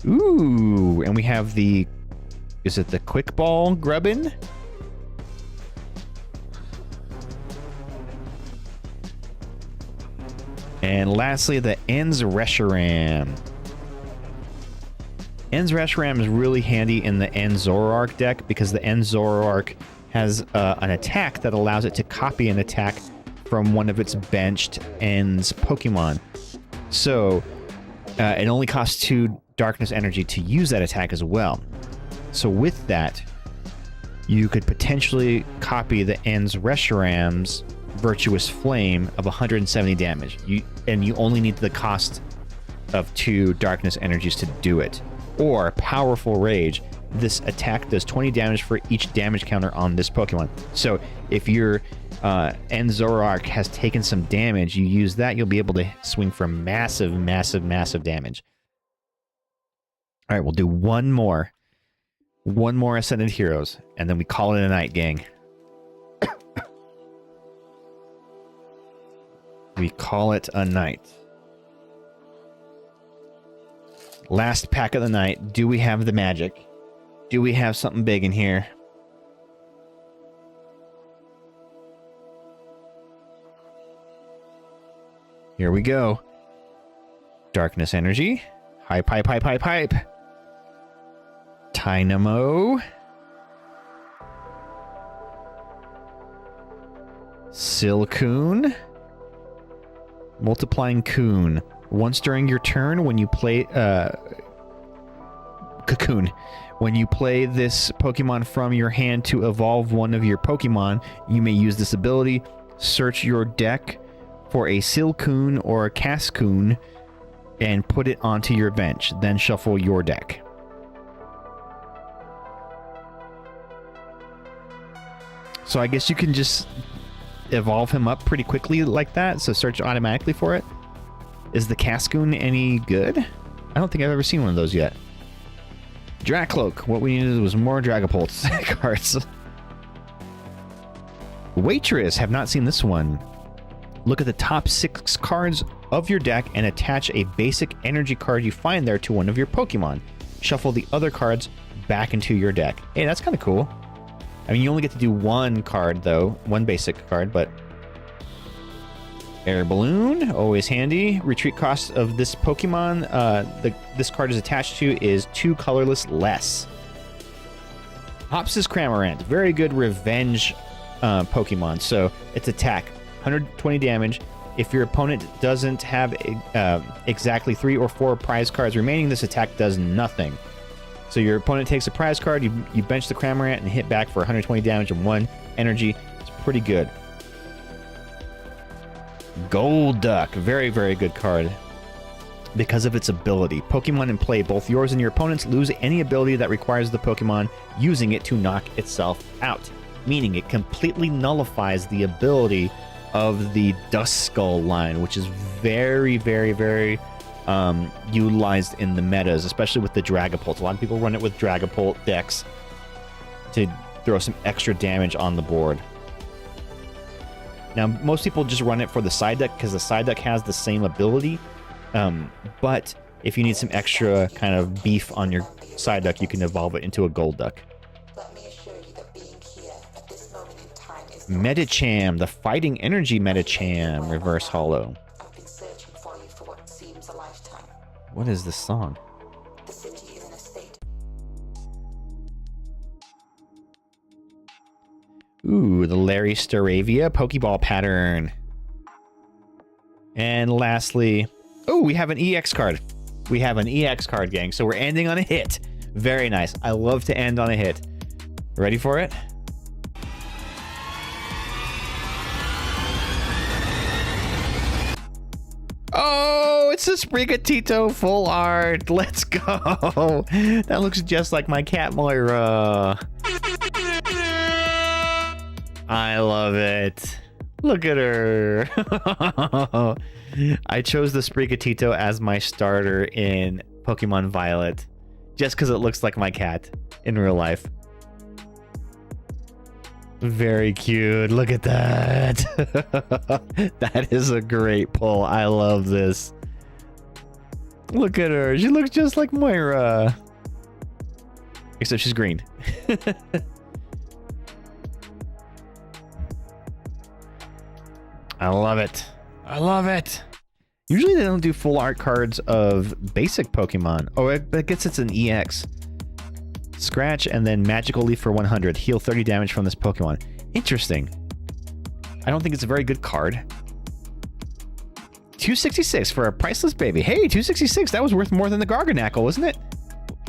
[SPEAKER 2] Ooh, and we have the... Is it the Quick Ball Grubbin? And lastly, the En's Reshiram. En's Reshiram is really handy in the En Zoroark deck because the En Zoroark has an attack that allows it to copy an attack from one of its benched En's Pokemon. So it only costs 2 Darkness Energy to use that attack as well. So with that, you could potentially copy the En's Reshiram's Virtuous Flame of 170 damage. And you only need the cost of 2 Darkness Energies to do it. Or Powerful Rage. This attack does 20 damage for each damage counter on this Pokemon. So if your En Zoroark has taken some damage, you use that, you'll be able to swing for massive, massive, massive damage. All right, we'll do one more. One more Ascended Heroes, and then we call it a night, gang. We call it a night. Last pack of the night. Do we have the magic? Do we have something big in here? Here we go. Darkness Energy. Hype, hype, hype, hype, hype. Tynamo. Silcoon. Multiplying Coon. Once during your turn, when you play Cocoon. When you play this Pokemon from your hand to evolve one of your Pokemon, you may use this ability. Search your deck for a Silcoon or a Cascoon and put it onto your bench. Then shuffle your deck. So I guess you can just evolve him up pretty quickly like that, so search automatically for it. Is the Cascoon any good? I don't think I've ever seen one of those yet. Dracloak. What we needed was more Dragapult cards. Waitress. Have not seen this one. Look at the top 6 cards of your deck and attach a basic energy card you find there to one of your Pokemon. Shuffle the other cards back into your deck. Hey, that's kind of cool. I mean, you only get to do one card, though. One basic card, but... Air Balloon, always handy. Retreat cost of this Pokemon this card is attached to is 2 colorless less. Hops is Cramorant. Very good revenge Pokemon. So its attack, 120 damage. If your opponent doesn't have exactly 3 or 4 prize cards remaining, this attack does nothing. So your opponent takes a prize card, you bench the Cramorant and hit back for 120 damage and 1 energy. It's pretty good. Golduck, very, very good card because of its ability. Pokemon in play, both yours and your opponent's, lose any ability that requires the Pokemon using it to knock itself out, meaning it completely nullifies the ability of the Duskull line, which is very, very, very utilized in the metas, especially with the Dragapult. A lot of people run it with Dragapult decks to throw some extra damage on the board. Now, most people just run it for the side deck because the side deck has the same ability. But if you need some extra kind of beef on your side deck, you can evolve it into a Golduck. Medicham, the Fighting Energy Medicham, Reverse Hollow. What is this song? Ooh, the Larry Staravia Pokeball pattern. And lastly, oh, we have an EX card. We have an EX card, gang. So we're ending on a hit. Very nice. I love to end on a hit. Ready for it? Oh, it's a Sprigatito full art. Let's go. That looks just like my cat Moira. I love it. Look at her. I chose the Sprigatito as my starter in Pokemon Violet just because it looks like my cat in real life. Very cute. Look at that. That is a great pull. I love this. Look at her. She looks just like Moira. Except she's green. I love it. I love it. Usually they don't do full art cards of basic Pokemon. Oh, I guess it's an EX. Scratch and then Magical Leaf for 100. Heal 30 damage from this Pokemon. Interesting. I don't think it's a very good card. 266 for a priceless baby. Hey, 266. That was worth more than the Garganackle, wasn't it?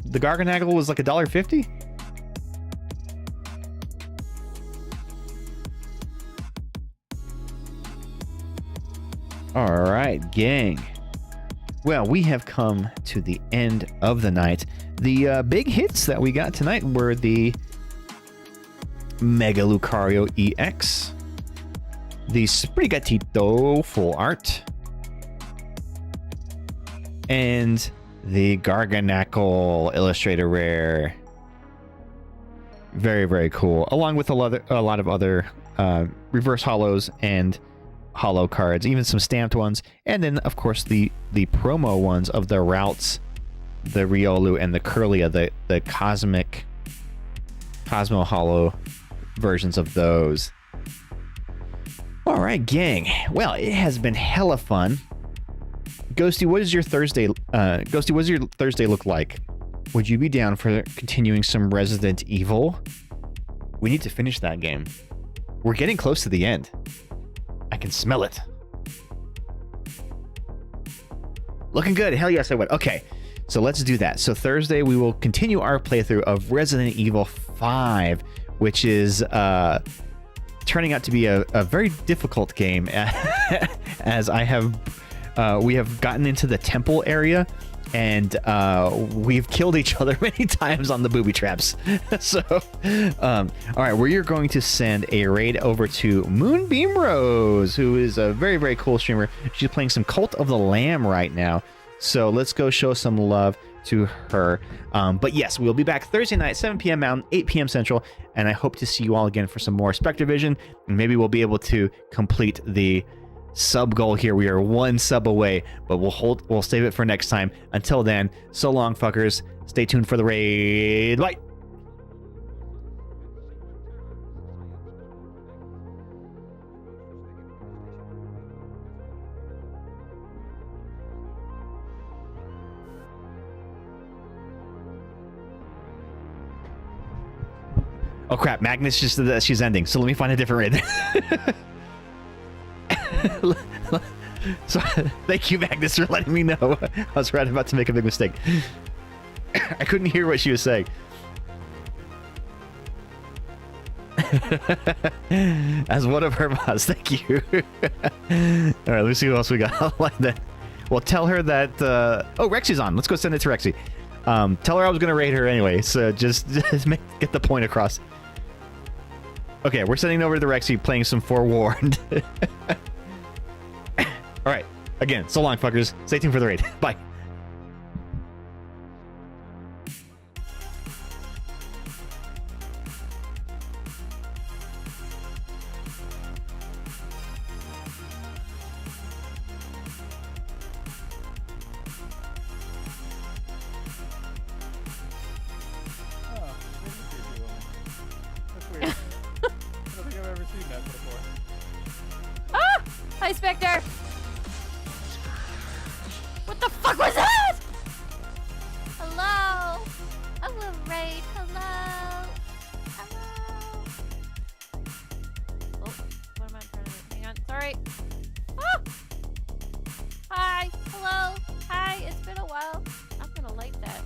[SPEAKER 2] The Garganackle was like $1.50. All right, gang. Well, we have come to the end of the night. The big hits that we got tonight were the Mega Lucario EX, the Sprigatito Full Art, and the Garganackle Illustrator Rare. Very, very cool. Along with a lot of other reverse hollows and hollow cards, even some stamped ones, and then of course the promo ones of the routes, the Riolu and the Kirlia, the Cosmo hollow versions of those. All right, gang. Well, it has been hella fun. Ghosty, what does your Thursday look like? Would you be down for continuing some Resident Evil? We need to finish that game. We're getting close to the end. I can smell it. Looking good. Hell yes, I would. Okay, so let's do that. So Thursday, we will continue our playthrough of Resident Evil 5, which is turning out to be a very difficult game, as we have gotten into the temple area, and we've killed each other many times on the booby traps. So, all right, we're going to send a raid over to Moonbeam Rose, who is a very, very cool streamer. She's playing some Cult of the Lamb right now. So let's go show some love to her. But yes, we'll be back Thursday night, 7 p.m. Mountain, 8 p.m. Central, and I hope to see you all again for some more Spectrovision, and maybe we'll be able to complete the sub goal here. We are 1 sub away, but we'll save it for next time. Until then, so long, fuckers. Stay tuned for the raid. Bye. Oh crap, Magnus just said that she's ending, so let me find a different raid. So, thank you, Magnus, for letting me know. I was right about to make a big mistake. I couldn't hear what she was saying. As one of her mods, thank you. Alright, let's see who else we got. Like that. Well, tell her that... Oh, Rexy's on. Let's go send it to Rexy. Tell her I was going to raid her anyway, so just get the point across. Okay, we're sending over to Rexy, playing some Forewarned. Alright, again, so long, fuckers. Stay tuned for the raid. Bye.
[SPEAKER 7] Ah! Hi, Spectre! What the fuck was that?
[SPEAKER 8] Hello? I will raid. Hello? Hello?
[SPEAKER 7] Oh, what am I trying to do? Hang on, sorry. Ah! Hi!
[SPEAKER 8] Hello? Hi, it's been a while.
[SPEAKER 7] I'm gonna like that.